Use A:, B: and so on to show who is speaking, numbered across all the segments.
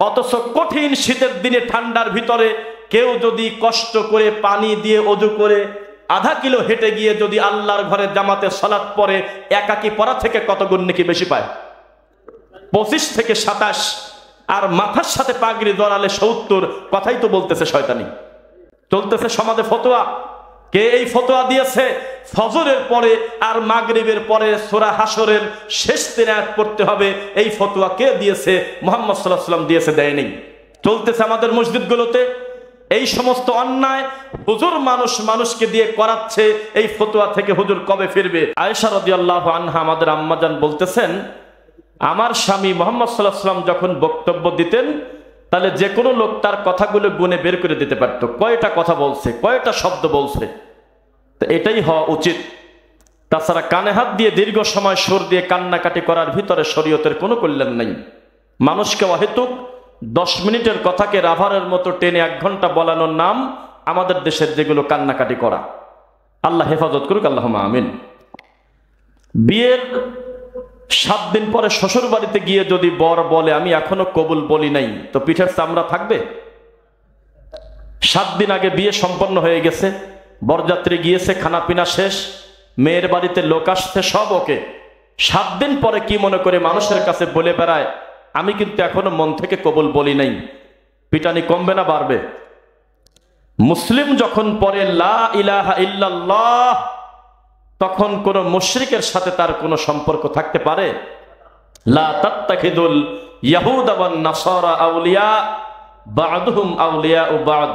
A: অথচ কঠিন শীতের দিনে ঠান্ডার ভিতরে কেউ যদি কষ্ট করে পানি দিয়ে ওযু করে আধা কিলো হেঁটে গিয়ে যদি আল্লাহর ঘরে জামাতে সালাত পড়ে, একাকী পড়া থেকে কত গুণ নাকি বেশি পায়? 25 থেকে 27। আর মাথার সাথে পাগড়ি জড়ালে 70। কথাই তো বলতেছে শয়তানি। চলতেছে সমাজে ফতোয়া। কে এই ফতোয়া দিয়েছে? ফজরের পরে আর মাগরিবের পরে সূরা হাসরের শেষ 3 আয়াত পড়তে হবে, এই ফতোয়া কে দিয়েছে? মুহাম্মদ সাল্লাল্লাহু আলাইহি ওয়াসাল্লাম দিয়েছে, দেয়নি। চলতেছে আমাদের মসজিদগুলোতে এই সমস্ত অন্যায়। হুজুর মানুষকে দিয়ে করাচ্ছে, এই ফতোয়া থেকে হুজুর কবে ফিরবে? আয়েশা রাদিয়াল্লাহু আনহা আমাদের আম্মাজান বলতেছেন, আমার স্বামী মুহাম্মদ সাল্লাল্লাহু আলাইহি ওয়াসাল্লাম যখন বক্তব্য দিতেন, তাহলে যে কোনো লোক তার কথাগুলো গুনে বের করে দিতে পারত, কয়টা কথা বলছে, কয়টা শব্দ বলছে। তো এটাই হওয়া উচিত। তাছাড়া কানে হাত দিয়ে দীর্ঘ সময় সুর দিয়ে কান্নাকাটি করার ভিতরে শরীয়তের কোনো কল্যাণ নাই। মানুষকে অহেতুক 10 মিনিটের কথাকে রাভারের মতো টেনে 1 ঘন্টা বলানোর নাম আমাদের দেশের যেগুলো কান্নাকাটি করা। আল্লাহ হেফাজত করুক, আল্লাহুম্মা আমিন। বিয়ের 7 দিন পরে শ্বশুর বাড়িতে গিয়ে যদি বর বলে আমি এখনো কবুল বলি নাই, তো পিঠের চামড়া থাকবে? 7 দিন আগে বিয়ে সম্পন্ন হয়ে গেছে, বরযাত্রী গিয়েছে, খানা পিনা শেষ, মেয়ের বাড়িতে লোক আসছে, সব ওকে। 7 দিন পরে কি মনে করে মানুষের কাছে বলে বেড়ায় আমি কিন্তু এখনো মন থেকে কবুল বলি নাই, পিটানি কমবে না বাড়বে? মুসলিম যখন পড়ে লা ইলাহা ইল্লাল্লাহ, তখন কোন মুশরিকের সাথে তার কোনো সম্পর্ক থাকতে পারে? লা তাত্তাখিদুল ইয়াহুদা ওয়ান নাসারা আউলিয়া বা'দুহুম আউলিয়াউ বা'দ।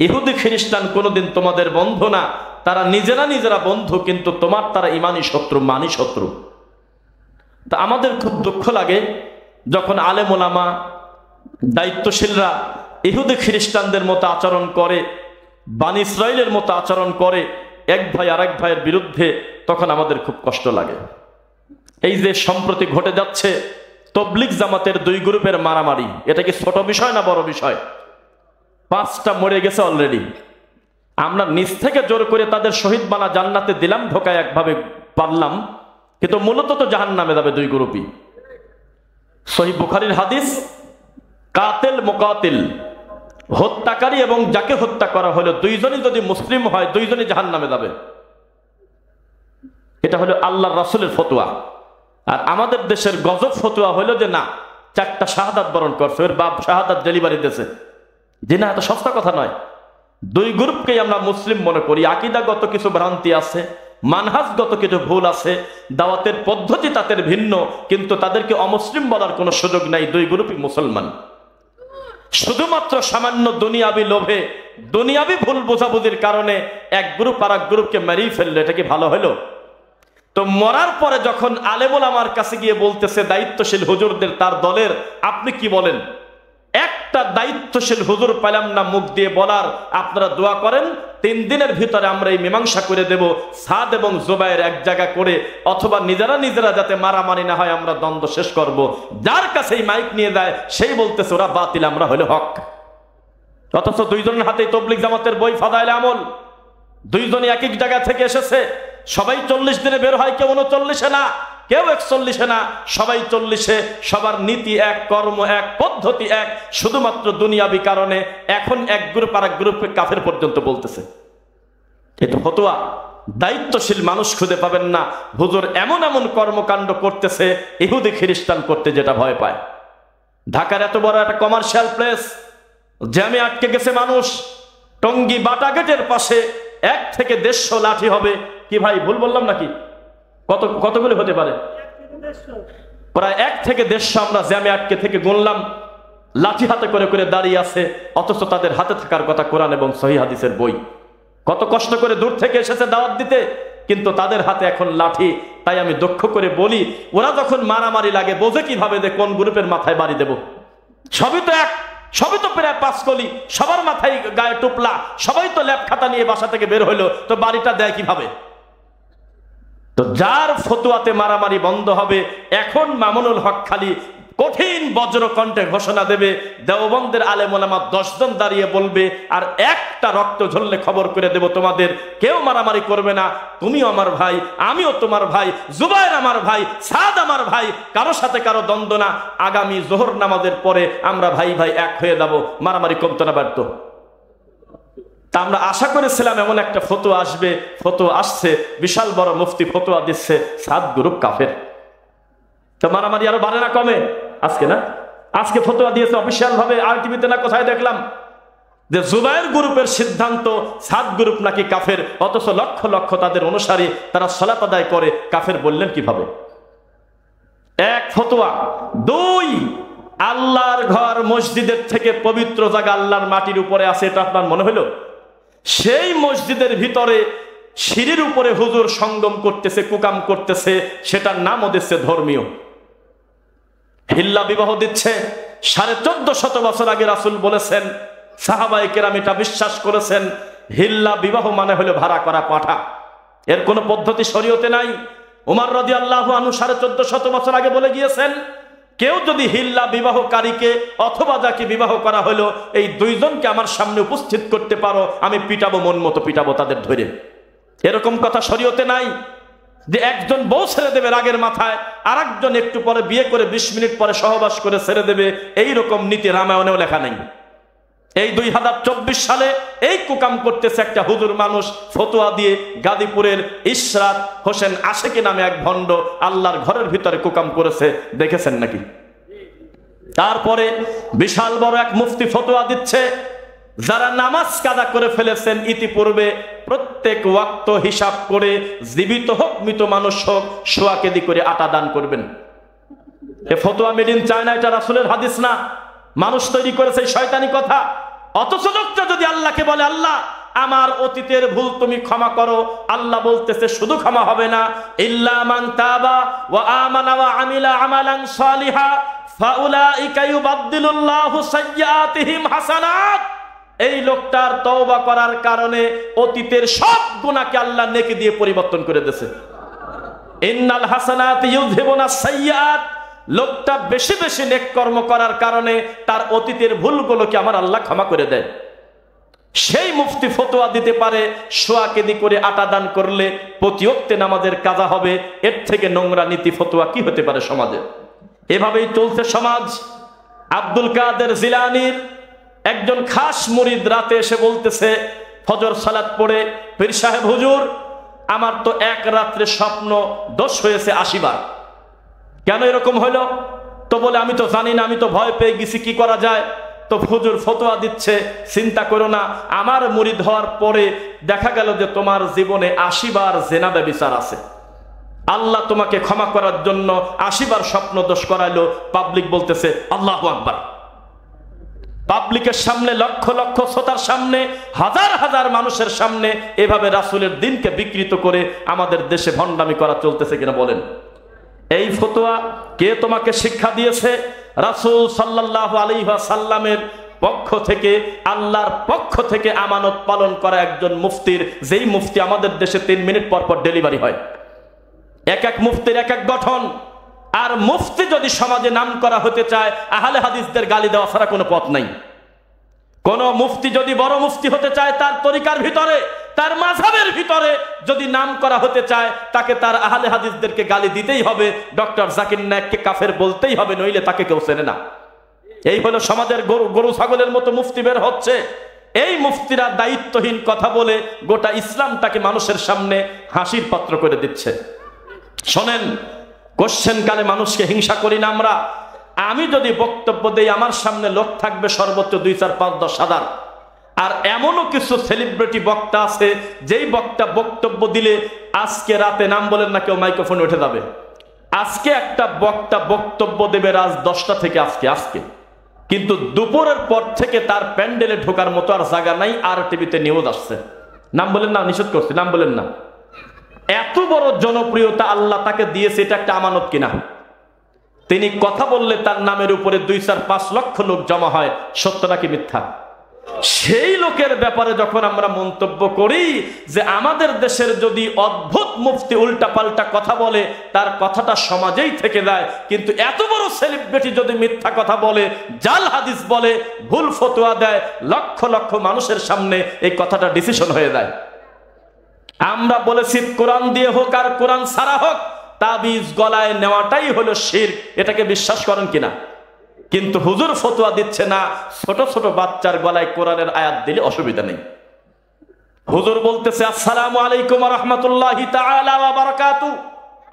A: ইহুদি খ্রিস্টান কোনোদিন তোমাদের বন্ধু না, তারা নিজেরা বন্ধু, কিন্তু তোমার তারা ইমানি শত্রু, মানি শত্রু। তা আমাদের খুব দুঃখ লাগে যখন আলেম ওলামা দায়িত্বশীলরা ইহুদি খ্রিস্টানদের মতো আচরণ করে, বানি ইসরাইলের মতো আচরণ করে এক ভাই আরেক ভাইয়ের বিরুদ্ধে, তখন আমাদের খুব কষ্ট লাগে। এই যে সম্প্রতি ঘটে যাচ্ছে তবলিগ জামাতের 2 গ্রুপের মারামারি, এটা কি ছোট বিষয় না বড় বিষয়? 5টা মরে গেছে অলরেডি। আমরা নিজ থেকে জোর করে তাদের শহীদ বানা জান্নাতে দিলাম, ঢোকায় একভাবে পারলাম, কিন্তু মূলত তো জাহান্নামে যাবে 2 গ্রুপই। সহিহ বুখারীর হাদিস, কাতিল মুকাতিল, হত্যাকারী এবং যাকে হত্যা করা হলো, 2 জনই যদি মুসলিম হয় 2 জনই জাহান্নামে যাবে। এটা হলো আল্লাহর রাসূলের ফতোয়া। আর আমাদের দেশের গজব ফতোয়া হলো যে না, 4টা শাহাদাত বরণ করছে, ওর বাপ শাহাদাত ডেলিভারি দিয়েছে। যে না, এত সস্তা কথা নয়। 2 গ্রুপকেই আমরা মুসলিম মনে করি। আকীদাগত কিছু ভ্রান্তি আছে, মানহাজগত কিছু ভুল আছে, দাওয়াতের পদ্ধতি তাদের ভিন্ন, কিন্তু তাদেরকে অমুসলিম বলার কোনো সুযোগ নাই। 2 গ্রুপই মুসলমান। শুধুমাত্র সামান্য দুনিয়াবি লোভে, দুনিয়াবি ভুল বোঝাবুঝির কারণে এক গ্রুপ আর এক গ্রুপকে মেরেই ফেললো, এটা কি ভালো হলো? তো মরার পরে যখন আলেম ওলামার কাছে গিয়ে বলতেছে দায়িত্বশীল হুজুরদের, তার দলের, আপনি কি বলেন? একটা দায়িত্বশীল হুজুর পেলাম না মুখ দিয়ে বলার, আপনারা দোয়া করেন 3 দিনের ভিতরে আমরা এই মীমাংসা করে দেব, সাদ এবং জুবায়ের এক জায়গা করে, অথবা নিজেরা যাতে মারামারি না হয় আমরা দ্বন্দ্ব শেষ করব। যার কাছে এই মাইক নিয়ে যায় সেই বলতেছে ওরা বাতিল, আমরা হলো হক। অথচ 2 জনের হাতেই তবলিগ জামাতের বই ফাদাইলে আমল, 2 জনই এক এক জায়গা থেকে এসেছে। সবাই 40 দিনে বের হয়, কেউ 39-এ না, কেউ 41-এ না, সবাই 40-এ। সবার নীতি এক, কর্ম এক, পদ্ধতি এক, শুধুমাত্র দুনিয়াবি কারণে এখন এক গ্রুপ আর এক গ্রুপকে কাফের পর্যন্ত বলতেছে। এটা ফতোয়া। দায়িত্বশীল মানুষ খুঁজে পাবেন না। হুজুর এমন কর্মকাণ্ড করতেছে ইহুদি খ্রিস্টান করতে যেটা ভয় পায়। ঢাকার এত বড় একটা কমার্শিয়াল প্লেস, জ্যামে আটকে গেছে মানুষ। টঙ্গী বাটা গেটের পাশে 1 থেকে 150 লাঠি হবে। কি ভাই, ভুল বললাম নাকি? কতগুলো হতে পারে? প্রায় 1 থেকে 150 আমরা জ্যামে আটকে থেকে গুনলাম, লাঠি হাতে করে দাঁড়িয়ে আছে। অথচ তাদের হাতে থাকার কথা কোরআন এবং সহিহ হাদিসের বই। কত কষ্ট করে দূর থেকে এসেছে দাওয়াত দিতে, কিন্তু তাদের হাতে এখন লাঠি। তাই আমি দুঃখ করে বলি, ওরা যখন মারামারি লাগে বোঝে কিভাবে যে কোন গ্রুপের মাথায় বাড়ি দেব? সবই তো এক, সবই তো প্রায় 5 কলি, সবার মাথায় গায়ে টুপলা, সবাই তো ল্যাপ খাতা নিয়ে বাসা থেকে বের হইলো, তো বাড়িটা দেয় কিভাবে? তো যার ফতোয়াতে মারামারি বন্ধ হবে। এখন মামুনুল হক খালি কঠিন বজ্রকণ্ঠে ঘোষণা দেবে। দেওবন্দের আলেম ওলামা 10 জন দাঁড়িয়ে বলবে, আর একটা রক্ত ঝরলে খবর করে দেব তোমাদের, কেউ মারামারি করবে না, তুমিও আমার ভাই, আমিও তোমার ভাই, জুবায়ের আমার ভাই, সাদ আমার ভাই, কারো সাথে কারো দ্বন্দ্ব না, আগামী জোহর নামাজের পরে আমরা ভাই ভাই এক হয়ে যাব, মারামারি কমতো না বাড়তো। তা আমরা আশা করেছিলাম এমন একটা ফতোয়া আসবে, ফতোয়া আসছে, বিশাল বড় মুফতি ফতোয়া দিচ্ছে সাদ গ্রুপ কাফের। তো মারামারি আরো বাড়ে না কমে? আজকে না, আজকে ফতোয়া দিয়েছে অফিসিয়াল ভাবে, আর টিভিতে না কোথায় দেখলাম যে জুবায়ের গ্রুপের সিদ্ধান্ত সাদ গ্রুপ নাকি কাফের, অথচ লক্ষ লক্ষ তাদের অনুসারী, তারা সালাত আদায় করে, কাফের বললেন কিভাবে? এক ফতোয়া। দুই, আল্লাহর ঘর মসজিদের থেকে পবিত্র জায়গা আল্লাহর মাটির উপরে আছে, এটা আপনার মনে হলো? সেই মসজিদের ভিতরে সিঁড়ির উপরে হুজুর সঙ্গম করতেছে, কুকাম করতেছে, সেটার নামও দিচ্ছে ধর্মীয়। হিল্লা বিবাহ দিচ্ছে। 1450 বছর আগে রাসূল বলেছেন, সাহাবায়ে কেরাম এটা বিশ্বাস করেছেন, হিল্লা বিবাহ মানে হলো ভাড়া করা পাঠা। এর কোনো পদ্ধতি শরীয়তে নাই। ওমর রাদিয়াল্লাহু আনহু 1450 বছর আগে বলে গিয়েছেন, কেউ যদি হিল্লা বিবাহকারীকে অথবা যাকে বিবাহ করা হলো এই দুইজনকে আমার সামনে উপস্থিত করতে পারো, আমি পিটাবো, মন মতো পিটাবো তাদের ধরে। এরকম কথা শরীয়তে নাই যে একজন বউ ছেড়ে দেবে রাগের মাথায়, আর একজন একটু পরে বিয়ে করে 20 মিনিট পরে সহবাস করে ছেড়ে দেবে, এইরকম নীতি রামায়ণেও লেখা নেই। এই 2024 সালে এই কুকাম করতেছে একটা হুজুর মানুষ, ফতোয়া দিয়ে গাজীপুরের ইশরাত হোসেন আশেকি নামে এক ভণ্ড আল্লাহর ঘরের ভিতরে কুকাম করেছে, দেখেছেন নাকি? তারপরে বিশাল বড় এক মুফতি ফতোয়া দিচ্ছে, যারা নামাজ কাদা করে ফেলেছেন ইতিপূর্বে, প্রত্যেক ওয়াক্ত হিসাব করে জীবিত হোক মৃত মানুষ হোক সোয়া কেজি করে আটা দান করবেন। এ ফতোয়া মেড ইন চায়না, এটা রাসূলের হাদিস না, মানুষ তৈরি করেছে শয়তানি কথা। অথচ লোকটা যদি আল্লাহকে বলে, আল্লাহ আমার অতীতের ভুল তুমি ক্ষমা করো, আল্লাহ বলতেছে শুধু ক্ষমা হবে না, ইল্লা মান তাবা ওয়া আমানা ওয়া আমিলা আমালান সালিহা ফাউলাইকা ইউবাদদিলুল্লাহু সাইয়্যাতিহিম হাসানাত। এই লোকটার তওবা করার কারণে অতীতের সব গুনাহকে আল্লাহ নেকি দিয়ে পরিবর্তন করে দিয়েছে। ইন্নাল হাসানাতি ইউযহিবুনাস সাইয়্যাত, লোকটা বেশি বেশি নেক কর্ম করার কারণে তার অতীতের ভুলগুলোকে আমার আল্লাহ ক্ষমা করে দেয়। সেই মুফতি ফতোয়া দিতে পারে সোয়া কেজি করে আটা দান করলে প্রতি ওয়াক্তে নামাজের কাজা হবে। এর থেকে নোংরা নীতি ফতোয়া কি হতে পারে সমাজে? এভাবেই চলছে সমাজ। আব্দুল কাদের জিলানীর একজন খাস মুরিদ রাতে এসে বলতেছে, ফজর সালাত পড়ে, পীর সাহেব হুজুর আমার তো এক রাত্রে স্বপ্ন দোষ হয়েছে 80 বার। কেন এরকম হলো? তো বলে আমি তো জানি না, আমি তো ভয় পেয়ে গেছি, কি করা যায়? তো হুজুর ফতোয়া দিচ্ছে, চিন্তা করো না, আমার মুরিদ হওয়ার পরে দেখা গেল যে তোমার জীবনে 80 বার জিনা ব্যভিচার আছে, আল্লাহ তোমাকে ক্ষমা করার জন্য 80 বার স্বপ্ন দোষ করাইলো। পাবলিক বলতেছে আল্লাহু আকবার। পাবলিকের সামনে, লক্ষ লক্ষ শ্রোতার সামনে, হাজার হাজার মানুষের সামনে এভাবে রাসূলের দিনকে বিকৃত করে আমাদের দেশে ভণ্ডামি করা চলতেছে কিনা বলেন? এই ফতোয়া কে তোমাকে শিক্ষা দিয়েছে? রাসূল সাল্লাল্লাহু আলাইহি ওয়াসাল্লামের পক্ষ থেকে, আল্লাহর পক্ষ থেকে আমানত পালন করা একজন মুফতির, যেই মুফতি আমাদের দেশে 3 মিনিট পর পর ডেলিভারি হয়। এক এক মুফতির এক এক গঠন। আর মুফতি যদি সমাজে নাম করা হতে চায়, আহলে হাদিসদের গালি দেওয়া ছাড়া কোনো পথ নাই। কোন মুফতি যদি বড় মুফতি হতে চায়, তার তরিকার ভিতরে, তার মাযহাবের ভিতরে যদি নাম করা হতে চায়, তাকে তার আহলে হাদিসদেরকে গালি দিতেই হবে, ডক্টর জাকির নায়েককে কাফের বলতেই হবে, নইলে তাকে কেউ চেনে না। এই হলো সমাজের গরু ছাগলের মতো মুফতি বের হচ্ছে। এই মুফতিরা দায়িত্বহীন কথা বলে গোটা ইসলামটাকে মানুষের সামনে হাসির পাত্র করে দিচ্ছে। শোনেন, কোশ্চেন কালে মানুষকে হিংসা করি না আমরা। আমি যদি বক্তব্য দেই, আমার সামনে লোক থাকবে সর্বোচ্চ 2, 4, 5, 10 হাজার। আর এমনও কিছু সেলিব্রিটি বক্তা আছে, যেই বক্তা বক্তব্য দিলে আজকে রাতে, নাম বলেন না কেউ, মাইক্রোফোনে উঠে যাবে। আজকে একটা বক্তা বক্তব্য দেবে রাত 10টা থেকে, আজকে কিন্তু দুপুরের পর থেকে তার প্যান্ডেলে ঢোকার মতো আর জায়গা নাই। আর টিভিতে নিউজ আসছে, নাম বলেন না, নিষেধ করছি, নাম বলেন না। এত বড় জনপ্রিয়তা আল্লাহ তাকে দিয়েছে, এটা একটা আমানত কিনা? তিনি কথা বললে তার নামের উপরে 2, 4, 5 লক্ষ লোক জমা হয়, সত্য নাকি মিথ্যা? সেই লোকের ব্যাপারে যখন আমরা মন্তব্য করি যে আমাদের দেশের যদি অদ্ভুত মুফতি উল্টাপাল্টা কথা বলে, তার কথাটা সমাজেই থেকে যায়, কিন্তু এত বড় সেলিব্রিটি যদি মিথ্যা কথা বলে, জাল হাদিস বলে, ভুল ফতোয়া দেয়, লক্ষ লক্ষ মানুষের সামনে এই কথাটা ডিসিশন হয়ে যায়। আমরা বলেছি কোরআন দিয়ে হোক আর কোরআন ছাড়া হোক, তাবিজ গলায় নেওয়াটাই হলো শিরক। এটাকে বিশ্বাস করেন কিনা? কিন্তু হুজুর ফতোয়া দিচ্ছে না ছোট ছোট বাচ্চার গলায় কোরআনের আয়াত দিলে অসুবিধা নেই। হুজুর বলতেছে আসসালামু আলাইকুম ওয়া রাহমাতুল্লাহি তাআলা ওয়া বারাকাতুহু।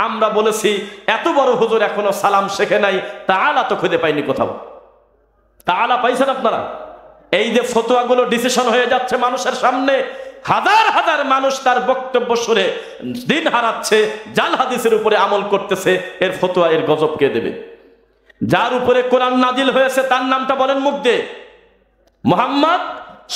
A: আমরা বলেছি এত বড় হুজুর এখনো সালাম শেখে নাই, তাআলা তো খুঁজে পাইনি কোথাও। তাআলা পাইছেন আপনারা? এই যে ফতোয়াগুলো ডিসিশন হয়ে যাচ্ছে মানুষের সামনে, হাজার হাজার মানুষ তার বক্তব্য শুনে দিন হারাচ্ছে, জাল হাদিসের উপরে আমল করতেছে, এর ফতোয়া এর গজব কে দেবে? যার উপরে কোরআন নাজিল হয়েছে তার নামটা বলেন মুখ দিয়ে। মুহাম্মদ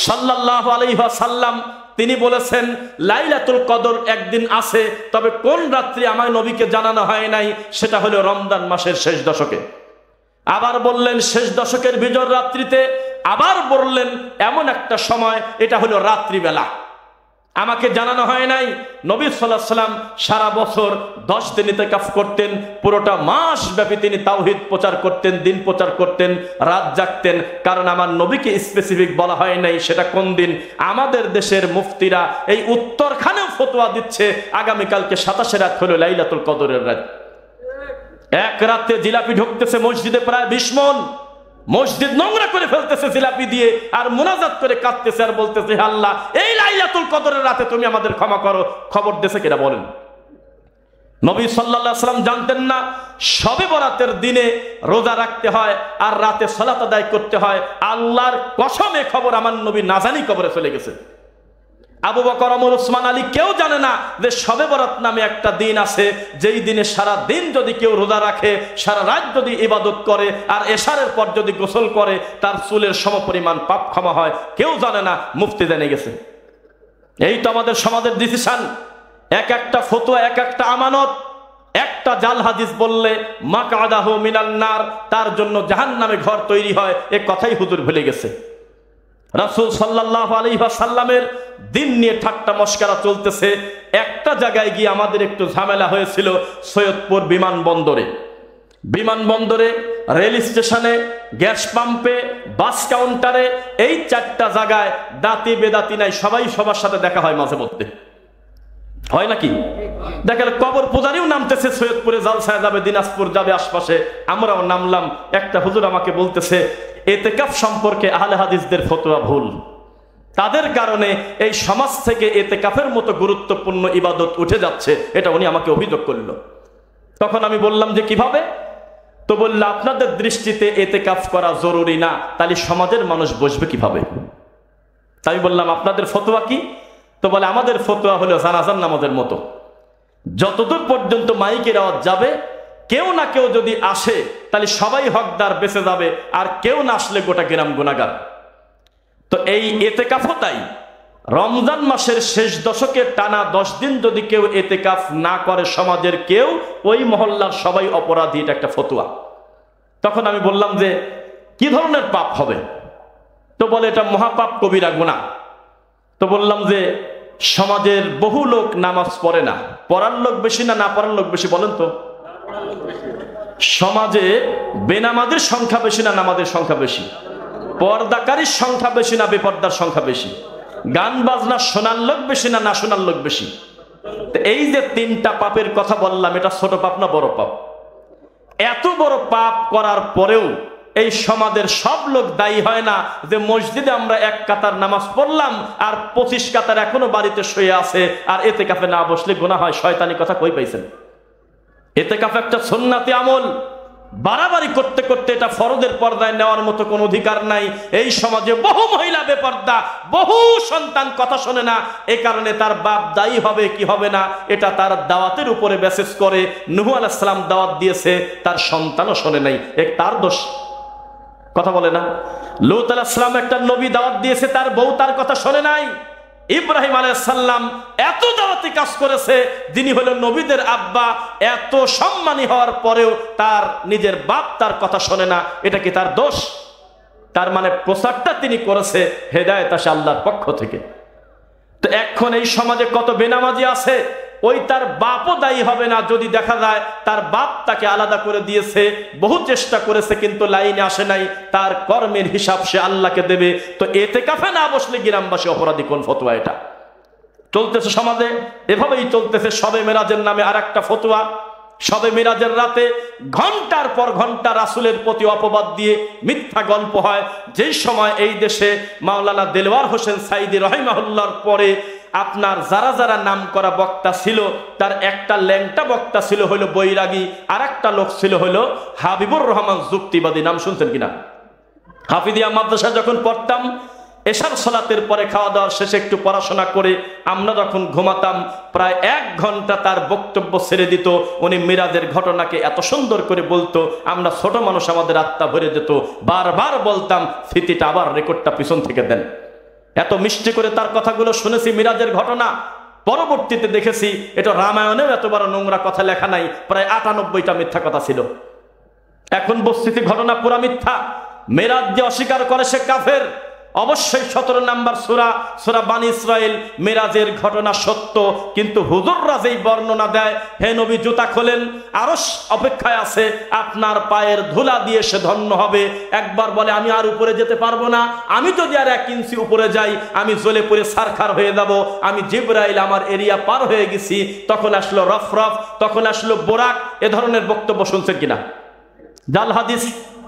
A: সাল্লাল্লাহু আলাইহি ওয়াসাল্লাম তিনি বলেছেন লাইলাতুল কদর একদিন আছে, তবে কোন রাত্রি আমার নবীকে জানানো হয় নাই, সেটা হলো রমজান মাসের শেষ দশকে। আবার বললেন শেষ দশকের বিজয় রাত্রিতে, আবার বললেন এমন একটা সময়, এটা হলো রাত্রিবেলা, আমাকে জানানো হয় নাই। নবী সাল্লাল্লাহু আলাইহি ওয়াসাল্লাম সারা বছর 10 দিন ইতিকাফ করতেন, পুরোটা মাস ব্যাপী তিনি তাওহীদ প্রচার করতেন, দিন প্রচার করতেন, রাত জাগতেন, কারণ আমার নবীকে স্পেসিফিক বলা হয় নাই সেটা কোন দিন। আমাদের দেশের মুফতিরা এই উত্তরখানেও ফতোয়া দিচ্ছে আগামীকালকে 27 রাত হলো লাইলাতুল কদরের রাত। এক রাতে জিলাপি ঢুকতেছে মসজিদে প্রায় 20 মণ, মসজিদ নোংরা করে ফেলতেছে জিলাপি দিয়ে, আর মুনাজাত করে কাঁদতেছে আর বলতেছে আল্লাহ এই লাইলাতুল কদরের রাতে তুমি আমাদের ক্ষমা করো। খবর দেশে কেনা বলেন? নবী সাল্লাল্লাহু আলাইহি ওয়াসাল্লাম জানতেন না শবে বরাতের দিনে রোজা রাখতে হয় আর রাতে সালাত আদায় করতে হয়? আল্লাহর কসমে খবর আমার নবী না জানি কবরে চলে গেছে। আবু বকর, ওমর, ওসমান, আলী কেউ জানে না যে শবে বরাত নামে একটা দিন আছে, যেই দিনে সারা দিন যদি কেউ রোজা রাখে, সারা রাত যদি ইবাদত করে, আর এশারের পর যদি গোসল করে, তার চুলের সমপরিমাণ পাপ ক্ষমা হয়। কেউ জানে না, মুফতি জেনে গেছে। এই তো আমাদের সমাজের ডিসিশন। এক একটা ফতোয়া, এক একটা আমানত। একটা জাল হাদিস বললে মাকআদাহু মিনান নার, তার জন্য জাহান্নামে ঘর তৈরি হয়, এ কথাই হুজুর ভুলে গেছে। রাসূল সাল্লাল্লাহু আলাইহি ওয়াসাল্লামের দিন নিয়ে ঠাট্টা মশকরা চলতেছে। একটা জায়গায় গিয়ে আমাদের একটু ঝামেলা হয়েছিল, সৈয়দপুর বিমানবন্দরে, রেল স্টেশনে, গ্যাস পাম্পে, বাস কাউন্টারে, এই 4টা জায়গায় দাঁতি বেদাতি নাই, সবাই সবার সাথে দেখা হয় মাঝে মধ্যে, হয় নাকি? দেখেন কবর পূজারিও নামতেছে, সৈয়দপুরে জালসায় যাবে, দিনাজপুর যাবে, আশপাশে আমরাও নামলাম। একটা হুজুর আমাকে বলতেছে ইতিকাফ সম্পর্কে আহলে হাদিসদের ফতোয়া ভুল, তাদের কারণে এই সমাজ থেকে ইতিকাফের মতো গুরুত্বপূর্ণ ইবাদত উঠে যাচ্ছে, এটা উনি আমাকে অভিযোগ করল। তখন আমি বললাম যে কিভাবে? তো বলল আপনাদের দৃষ্টিতে ইতিকাফ করা জরুরি না, তাহলে সমাজের মানুষ বসবে কিভাবে? তাই বললাম আপনাদের ফতোয়া কি? তো বলে আমাদের ফতোয়া হলো জানাজার নামাজের মতো, যতদূর পর্যন্ত মাইকের আওয়াজ যাবে, কেউ না কেউ যদি আসে তাহলে সবাই হকদার বেঁচে যাবে, আর কেউ না আসলে গোটা গ্রাম গুনাহগার। তো এই ইতিকাফও তাই, রমজান মাসের শেষ দশকে টানা 10 দিন যদি কেউ ইতিকাফ না করে সমাজের কেউ, ওই মহল্লার সবাই অপরাধী, এটা একটা ফতোয়া। তখন আমি বললাম যে কি ধরনের পাপ হবে? তো বলে এটা মহাপাপ, কবিরা গুনাহ। তো বললাম যে সমাজের বহু লোক নামাজ পড়ে না, পড়ার লোক বেশি না না পড়ার লোক বেশি বলেন তো? সমাজে বেনামাজের সংখ্যা বেশি না নামাজের সংখ্যা বেশি? পর্দাকারীর সংখ্যা বেশি না বেপর্দার সংখ্যা বেশি? গান বাজনা শোনার লোক বেশি না না শোনার লোক বেশি? এই যে 3টা পাপের কথা বললাম, এটা ছোট পাপ না বড় পাপ? এত বড় পাপ করার পরেও এই সমাজের সব লোক দায়ী হয় না যে মসজিদে আমরা 1 কাতার নামাজ পড়লাম আর 25 কাতার এখনো বাড়িতে শুয়ে আছে, আর ইতিকাফে না বসলে গুনাহ হয়। শয়তানি কথা কই পাইছেন? ইতিকাফ একটা সুন্নাতি আমল, বাড়াবাড়ি করতে করতে এটা ফরজের পর্দায় নেওয়ার মতো কোনো অধিকার নাই। এই সমাজে বহু মহিলা বেপর্দা, বহু সন্তান কথা শোনে না, এ কারণে তার বাপ দায়ী হবে কি হবে না এটা তার দাওয়াতের উপরে বেসিস করে। নূহ আলাইহিস সালাম দাওয়াত দিয়েছে, তার সন্তানও শোনে নাই, তার দোষ? কথা বলে না? লূত আলাইহিস সালাম একটা নবী দাওয়াত দিয়েছে, তার বউ তার কথা শোনে নাই। ইব্রাহিম আলাইহিস সালাম এত দাওয়াতি কাজ করেছে, যিনি হলো নবীদের আব্বা, এত সম্মানী হওয়ার পরেও তার নিজের বাপ তার কথা শোনে না, এটা কি তার দোষ? তার মানে প্রচারটা তিনি করেছে হেদায়েত আসে আল্লাহর পক্ষ থেকে। তো এখন এই সমাজে কত বেনামাজি আছে, ওই তার বাপও দায়ী হবে না যদি দেখা যায় তার বাপ তাকে আলাদা করে দিয়েছে, বহু চেষ্টা করেছে কিন্তু লাইনে আসে নাই, তার কর্মের হিসাব সে আল্লাহকে দেবে। তো এতেকাফে না বসলে গ্রামবাসী অপরাধী, কোন ফতোয়া এটা চলতেছে সমাজে? এভাবেই চলতেছে। শবে মেরাজের নামে আর একটা ফতোয়া। শবে মেরাজের রাতে ঘন্টার পর ঘন্টা রাসূলের প্রতি অপবাদ দিয়ে মিথ্যা গল্প হয়। যেই সময় এই দেশে মাওলানা দেলওয়ার হোসেন সাইদি রহিমাহুল্লাহর পরে আপনার যারা যারা নাম করা বক্তা ছিল, তার একটা ল্যাংটা বক্তা ছিল হলো বৈরাগী, আর একটা লোক ছিল হলো হাবিবুর রহমান যুক্তিবাদী। নাম শুনছেন কিনা? হাফিদিয়া মাদ্রাসা যখন পড়তাম, এশার সালাতের পরে খাওয়া দাওয়ার শেষে একটু পড়াশোনা করে আমরা যখন ঘুমাতাম, প্রায় 1 ঘন্টা তার বক্তব্য ছেড়ে দিত। উনি মিরাজের ঘটনাকে এত সুন্দর করে বলতো, আমরা ছোট মানুষ, আমাদের আত্মা ভরে যেত। বারবার বলতাম স্মৃতিটা আবার রেকর্ডটা পিছন থেকে দেন। এত মিষ্টি করে তার কথাগুলো শুনেছি মিরাজের ঘটনা। পরবর্তীতে দেখেছি এটা রামায়ণেও এত বড় নোংরা কথা লেখা নাই, প্রায় 98টা মিথ্যা কথা ছিল। এখন বস্তিতি ঘটনা পুরা মিথ্যা। মেরাজ যে অস্বীকার করে সে কাফের। অবশ্যই 17 নম্বর সূরা, সূরা বানী ইসরাইল, মেরাজের ঘটনা সত্য, কিন্তু হুজুররা যেই বর্ণনা দেয়, হে নবী জুতা খোলেন, আরশ অপেক্ষায় আছে, আপনার পায়ের ধুলা দিয়ে সে ধন্য হবে। একবার বলে আমি আর উপরে যেতে পারবো না, আমি যদি আর 1 ইঞ্চি উপরে যাই আমি জ্বলে পড়ে সারখার হয়ে যাব, আমি জিবরাইল আমার এরিয়া পার হয়ে গেছি। তখন আসলো রফরফ, তখন আসলো বোরাক। এ ধরনের বক্তব্য শুনছেন কিনা? জাল হাদিস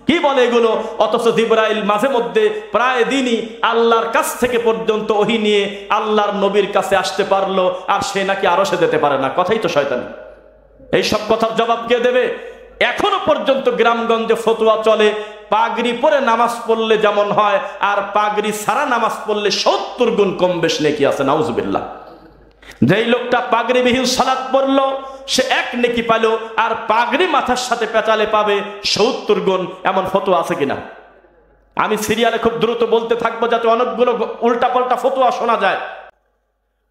A: কি বলে এগুলো? অথচ জিবরাইল মাঝে মধ্যে প্রায় দিনই আল্লাহর কাছ থেকে পর্যন্ত ওহী নিয়ে আল্লাহর নবীর কাছে আসতে পারলো, আর সে নাকি আরশে যেতে পারে না। কথাই তো শয়তানি। এই সব কথার জবাব কে দেবে? এখনো পর্যন্ত গ্রামগঞ্জে ফতোয়া চলে, পাগড়ি পরে নামাজ পড়লে যেমন হয়, আর পাগড়ি ছাড়া নামাজ পড়লে 70 গুণ কম বেশ নেকি আছে। নাউজুবিল্লাহ। যেই লোকটা পাগড়িবিহীন সালাত পড়লো সে 1 নেকি পাইল, আর পাগড়ি মাথার সাথে পেঁচালে পাবে 70 গুণ। এমন ফতোয়া আছে কিনা? আমি সিরিয়ালে খুব দ্রুত বলতে থাকবো যাতে অনেকগুলো উল্টাপাল্টা ফতোয়া শোনা যায়।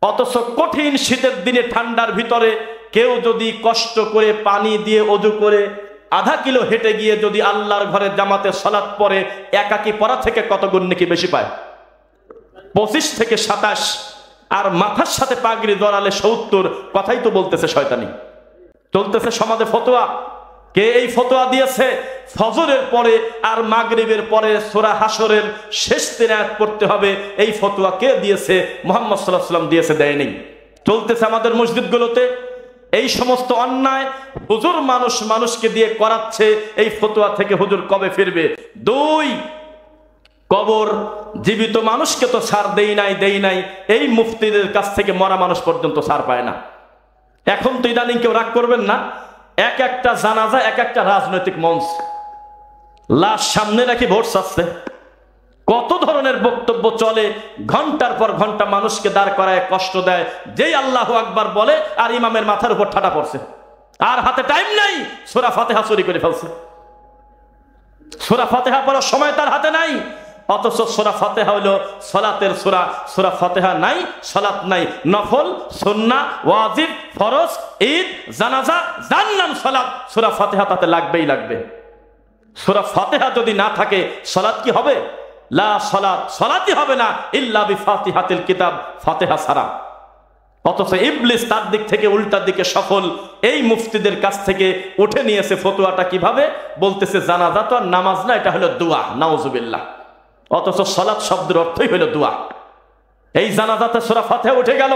A: অথচ কঠিন শীতের দিনে ঠান্ডার ভিতরে কেউ যদি কষ্ট করে পানি দিয়ে ওযু করে আধা কিলো হেঁটে গিয়ে যদি আল্লাহর ঘরে জামাতে সালাত পড়ে, একাকি পড়া থেকে কত গুণ নেকি বেশি পায়? 25 থেকে 27। আর মাথার সাথে পাগড়ি জড়ালে 70। কথাই তো বলতেছে শয়তানি। চলতেছে সমাজে ফতোয়া। কে এই ফতোয়া দিয়েছে? ফজরের পরে আর মাগরিবের পরে সূরা হাসরের শেষ 3 আয়াত পড়তে হবে, এই ফতোয়া কে দিয়েছে? মুহাম্মদ সাল্লাল্লাহু আলাইহি ওয়াসাল্লাম দিয়েছে, দেয়নি। চলতেছে আমাদের মসজিদগুলোতে এই সমস্ত অন্যায়। হুজুর মানুষকে দিয়ে করাচ্ছে। এই ফতোয়া থেকে হুজুর কবে ফিরবে? 2, কবর জীবিত মানুষকে তো ছাড় দেই নাই, এই মুফতিদের কাছ থেকে মরা মানুষ পর্যন্ত ছাড় পায় না। এখন তো ইদানিং কেউ রাগ করবেন না, এক একটা জানাজা এক একটা রাজনৈতিক মঞ্চ, লাশ সামনে রাখি ভোট চাচ্ছে। কত ধরনের বক্তব্য চলে, ঘন্টার পর ঘন্টা মানুষকে দাঁড় করায় কষ্ট দেয়। যেই আল্লাহু আকবার বলে আর ইমামের মাথার উপর ঠাটা পড়ছে, আর হাতে টাইম নাই, সূরা ফাতিহা চুরি করে ফেলছে। সূরা ফাতিহা পড়ার সময় তার হাতে নাই, অথচ সূরা ফাতিহা হলো সালাতের সূরা। সূরা ফাতিহা নাই, সালাত নাই। নফল, সুন্নাহ, ওয়াজিব, ফরজ, ঈদ, জানাজা, যার নাম সালাত, সূরা ফাতিহা তাতে লাগবেই লাগবে। সূরা ফাতিহা যদি না থাকে সালাত কি হবে? লা সালাত, সালাতই হবে না ইল্লা বিফাতিহাতিল কিতাব, ফাতিহা ছাড়া। অথচ ইবলিস তার দিক থেকে উল্টার দিকে সফল। এই মুফতিদের কাছ থেকে উঠে নিয়েছে ফতোয়াটা কিভাবে? বলতেছে জানাজা তো আর নামাজ না, এটা হলো দোয়া। নাউজুবিল্লাহ। অথচ সালাত শব্দের অর্থই হলো দোয়া। এই জানাজাতে সূরা ফাতিহা উঠে গেল,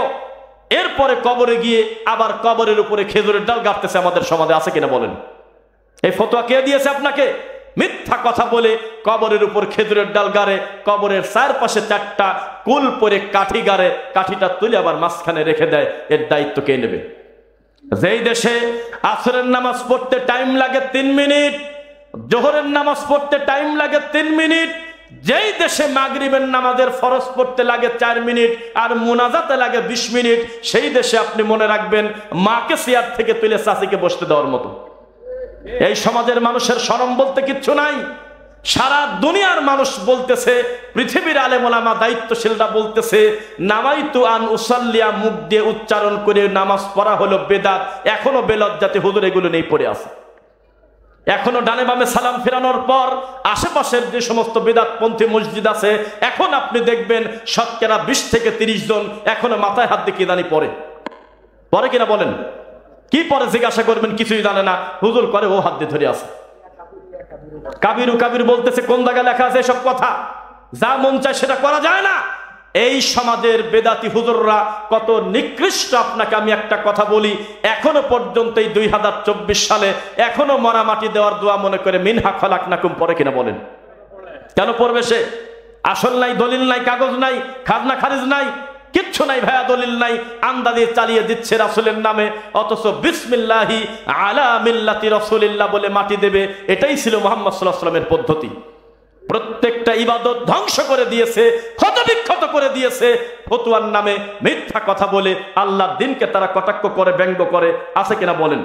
A: এরপরে কবরে গিয়ে আবার কবরের উপরে খেজুরের ডাল গাঁথতেছে। আমাদের সমাজে আছে কিনা বলেন? এই ফতোয়া কে দিয়েছে আপনাকে? মিথ্যা কথা বলে কবরের উপর খেজুরের ডাল গাড়ে, কবরের চারপাশে 4টা কুল পরে কাঠি গাড়ে, কাঠিটা তুলে আবার মাঝখানে রেখে দেয়। এর দায়িত্ব কে নেবে? যেই দেশে আসরের নামাজ পড়তে টাইম লাগে 3 মিনিট, জোহরের নামাজ পড়তে টাইম লাগে 3 মিনিট, যেই দেশে মাগরিবের নামাজের ফরজ পড়তে লাগে 4 মিনিট আর মুনাজাতে লাগে 20 মিনিট, সেই দেশে আপনি মনে রাখবেন মাকে চেয়ার থেকে তুলে চাচিকে বসতে দেওয়ার মতো। এই সমাজের মানুষের শরম বলতে কিচ্ছু নাই। সারা দুনিয়ার মানুষ বলতেছে, পৃথিবীর আলেম ওলামা দায়িত্বশীলরা বলতেছে নামাইতু আন উসাল্লিয়া, মুখ দিয়ে উচ্চারণ করে নামাজ পড়া হলো বেদাত। এখনো বেলজ্জাতে হুজুর এগুলো নেই পড়ে আছে। এখনো ডানে বামে সালাম ফেরানোর পর আশেপাশের যে সমস্ত বিদআতপন্থী মসজিদ আছে, এখন আপনি দেখবেন শতকরা 20 থেকে 30 জন এখনো মাথায় হাত দিয়ে কিদানি পরে কিনা বলেন? কি পরে জিজ্ঞাসা করবেন, কিছুই জানে না, হুজুর করে ও হাত দিয়ে ধরে আছে। কাবিরু কাবির বলতেছে, কোন জায়গায় লেখা আছে এসব কথা? যা মন চায় সেটা করা যায় না। এই সমাজের বেদাতি হুজুররা কত নিকৃষ্ট, আপনাকে আমি একটা কথা বলি, এখনো পর্যন্ত এই 2024 সালে এখনো মরা মাটি দেওয়ার দোয়া মনে করে মিনহা খলাকনাকুম পরে কিনা বলেন? কেন পড়বে সে? আসল নাই, দলিল নাই, কাগজ নাই, খাজনা খারিজ নাই, কিচ্ছু নাই ভাইয়া, দলিল নাই, আন্দাজে চালিয়ে দিচ্ছে রাসূলের নামে, অথচ বিসমিল্লাহি আলা মিল্লাতি রাসূলিল্লাহ বলে মাটি দেবে। এটাই ছিল মুহাম্মদ সাল্লাল্লাহু আলাইহি ওয়াসাল্লামের পদ্ধতি। প্রত্যেকটা ইবাদত ধ্বংস করে দিয়েছে, ক্ষতবিক্ষত করে দিয়েছে ফতুয়ার নামে মিথ্যা কথা বলে। আল্লাহর দিনকে তারা কটাক্ষ করে, ব্যঙ্গ করে, আছে কিনা বলেন?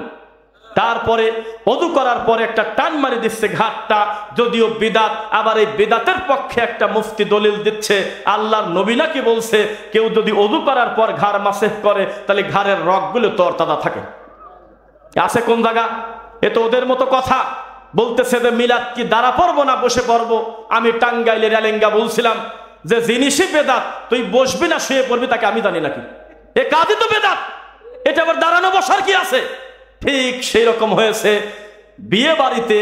A: তারপরে ওযু করার পরে একটা টান মারি দিচ্ছে ঘাটটা, যদিও বিদাত। আবার এই বিদাতের পক্ষে একটা মুফতি দলিল দিচ্ছে, আল্লাহর নবী নাকি বলছে কেউ যদি ওযু করার পর ঘাড় মাসেহ করে তাহলে ঘাড়ের রগগুলো তরতাজা থাকে। আছে কোন জায়গা? এ তো ওদের মতো কথা। বলতেছে যে মিলাদ কি দাঁড়া পড়বো না বসে পড়বো? আমি টাঙ্গাইলের এলেঙ্গা বলছিলাম যে জিনিসই বেদাত, তুই বসবি না শুয়ে পড়বি তাকে আমি জানি নাকি? এ কাজই তো বেদাত, এটা আবার দাঁড়ানো বসার কি আছে? ঠিক সেই রকম হয়েছে বিয়ে বাড়িতে।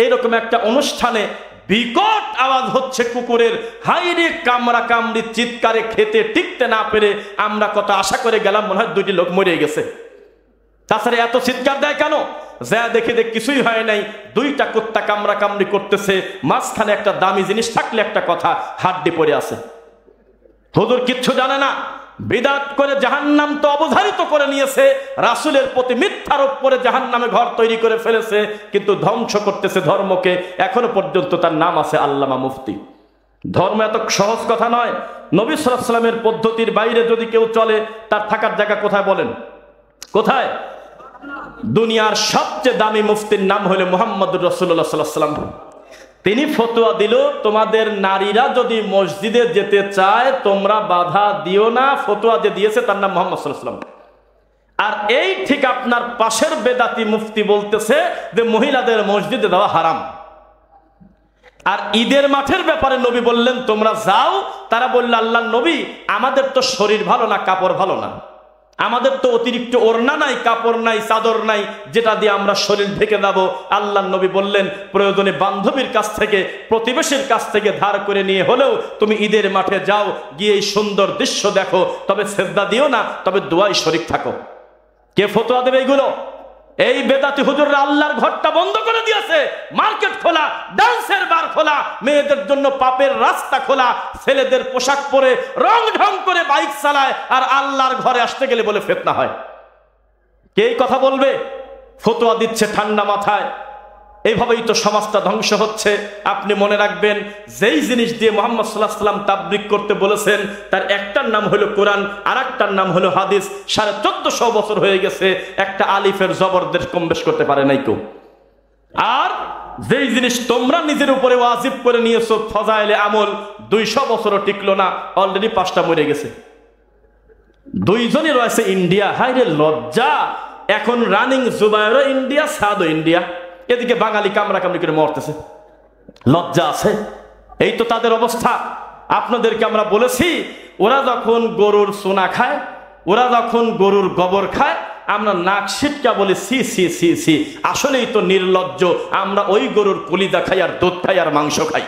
A: এরকম একটা অনুষ্ঠানে বিকট আওয়াজ হচ্ছে কুকুরের, হাইরে কামড়া কামড়ি চিৎকারে, খেতে টিকতে না পেরে আমরা কত আশা করে গেলাম, মনে হয় 2টি লোক মরে গেছে। তাছাড়া এত চিৎকার দেয় কেন? যা দেখে কিছুই হয় নাই, 2টা কুত্তা কামড়া কামড়ি করতেছে, মাঝখানে একটা দামি জিনিস থাকলে একটা কথা, হাড্ডি পড়ে আছে। হুজুর কিচ্ছু জানে না, বিদআত করে জাহান্নাম তো অবধারিত করে নিয়েছে, রাসূলের প্রতি মিথ্যারোপ করে জাহান্নামে ঘর তৈরি করে ফেলেছে, কিন্তু ধ্বংস করতেছে ধর্মকে। এখনো পর্যন্ত তার নাম আছে আল্লামা মুফতি। ধর্ম এত সহজ কথা নয়। নবী সাল্লাল্লাহু আলাইহি ওয়াসাল্লামের পদ্ধতির বাইরে যদি কেউ চলে, তার থাকার জায়গা কোথায় বলেন? কোথায়? দুনিয়ার সবচেয়ে দামি মুফতির নাম হলো মুহাম্মদুর রাসূলুল্লাহ সাল্লাল্লাহু আলাইহি ওয়াসাল্লাম। তিনি ফতোয়া দিল, তোমাদের নারীরা যদি মসজিদে যেতে চায় তোমরা বাধা দিও না। ফতোয়া যে দিয়েছে তার নাম মুহাম্মদ সাল্লাল্লাহু আলাইহি ওয়াসাল্লাম। আর এই ঠিক আপনার পাশের বেদাতি মুফতি বলতেছে যে মহিলাদের মসজিদে যাওয়া হারাম। আর ঈদের মাঠের ব্যাপারে নবী বললেন তোমরা যাও। তারা বলল, আল্লাহর নবী, আমাদের তো শরীর ভালো না, কাপড় ভালো না, আমাদের তো অতিরিক্ত ওড়না নাই, কাপড় নাই, চাদর নাই, যেটা দিয়ে আমরা শরীর ঢেকে যাব। আল্লাহর নবী বললেন, প্রয়োজনে বান্ধবীর কাছ থেকে, প্রতিবেশীর কাছ থেকে ধার করে নিয়ে হলেও তুমি ঈদের মাঠে যাও, গিয়ে এই সুন্দর দৃশ্য দেখো, তবে সেজদা দিও না, তবে দোয়ায় শরীক থাকো। কে ফতোয়া দেবে এইগুলো? এই বেদাতি হুজুররা আল্লাহর ঘরটা বন্ধ করে দিয়েছে, মার্কেট খোলা, ডান্সের বার খোলা, মেয়েদের জন্য পাপের রাস্তা খোলা, ছেলেদের পোশাক পরে রং ঢং করে বাইক চালায়, আর আল্লাহর ঘরে আসতে গেলে বলে ফিতনা হয়। কে কথা বলবে? ফতোয়া দিচ্ছে ঠান্ডা মাথায়। এইভাবেই তো সমাজটা ধ্বংস হচ্ছে। আপনি মনে রাখবেন, যেই জিনিস দিয়ে মুহাম্মদ সাল্লাল্লাহু আলাইহি ওয়াসাল্লাম তাবলীগ করতে বলেছেন, তার একটার নাম হলো কোরআন, আর একটার নাম হলো হাদিস। 1450 বছর হয়ে গেছে, একটা আলিফের জবরদের কম বেশ করতে পারে নাই কেউ। আর যেই জিনিস তোমরা নিজের উপরে ওয়াজিব করে নিয়েছো, ফজাইলে আমল, 200 বছরও টিকলো না, অলরেডি 5টা মরে গেছে। 2 জনই রয়েছে ইন্ডিয়া। হায় রে লজ্জা! এখন রানিং জুবায়েরও ইন্ডিয়া, সাদও ইন্ডিয়া, এদিকে বাঙালি কামড়া কামড়ি করে মরতেছে। লজ্জা আছে? এই তো তাদের অবস্থা। আপনাদেরকে আমরা বলেছি, ওরা যখন গরুর সোনা খায়, ওরা যখন গরুর গোবর খায়, আমরা নাক সিটকা বলি সি সি সি সি। আসলেই তো নির্লজ্জ। আমরা ওই গরুর কলিজা খাই, আর দুধ খাই, আর মাংস খাই।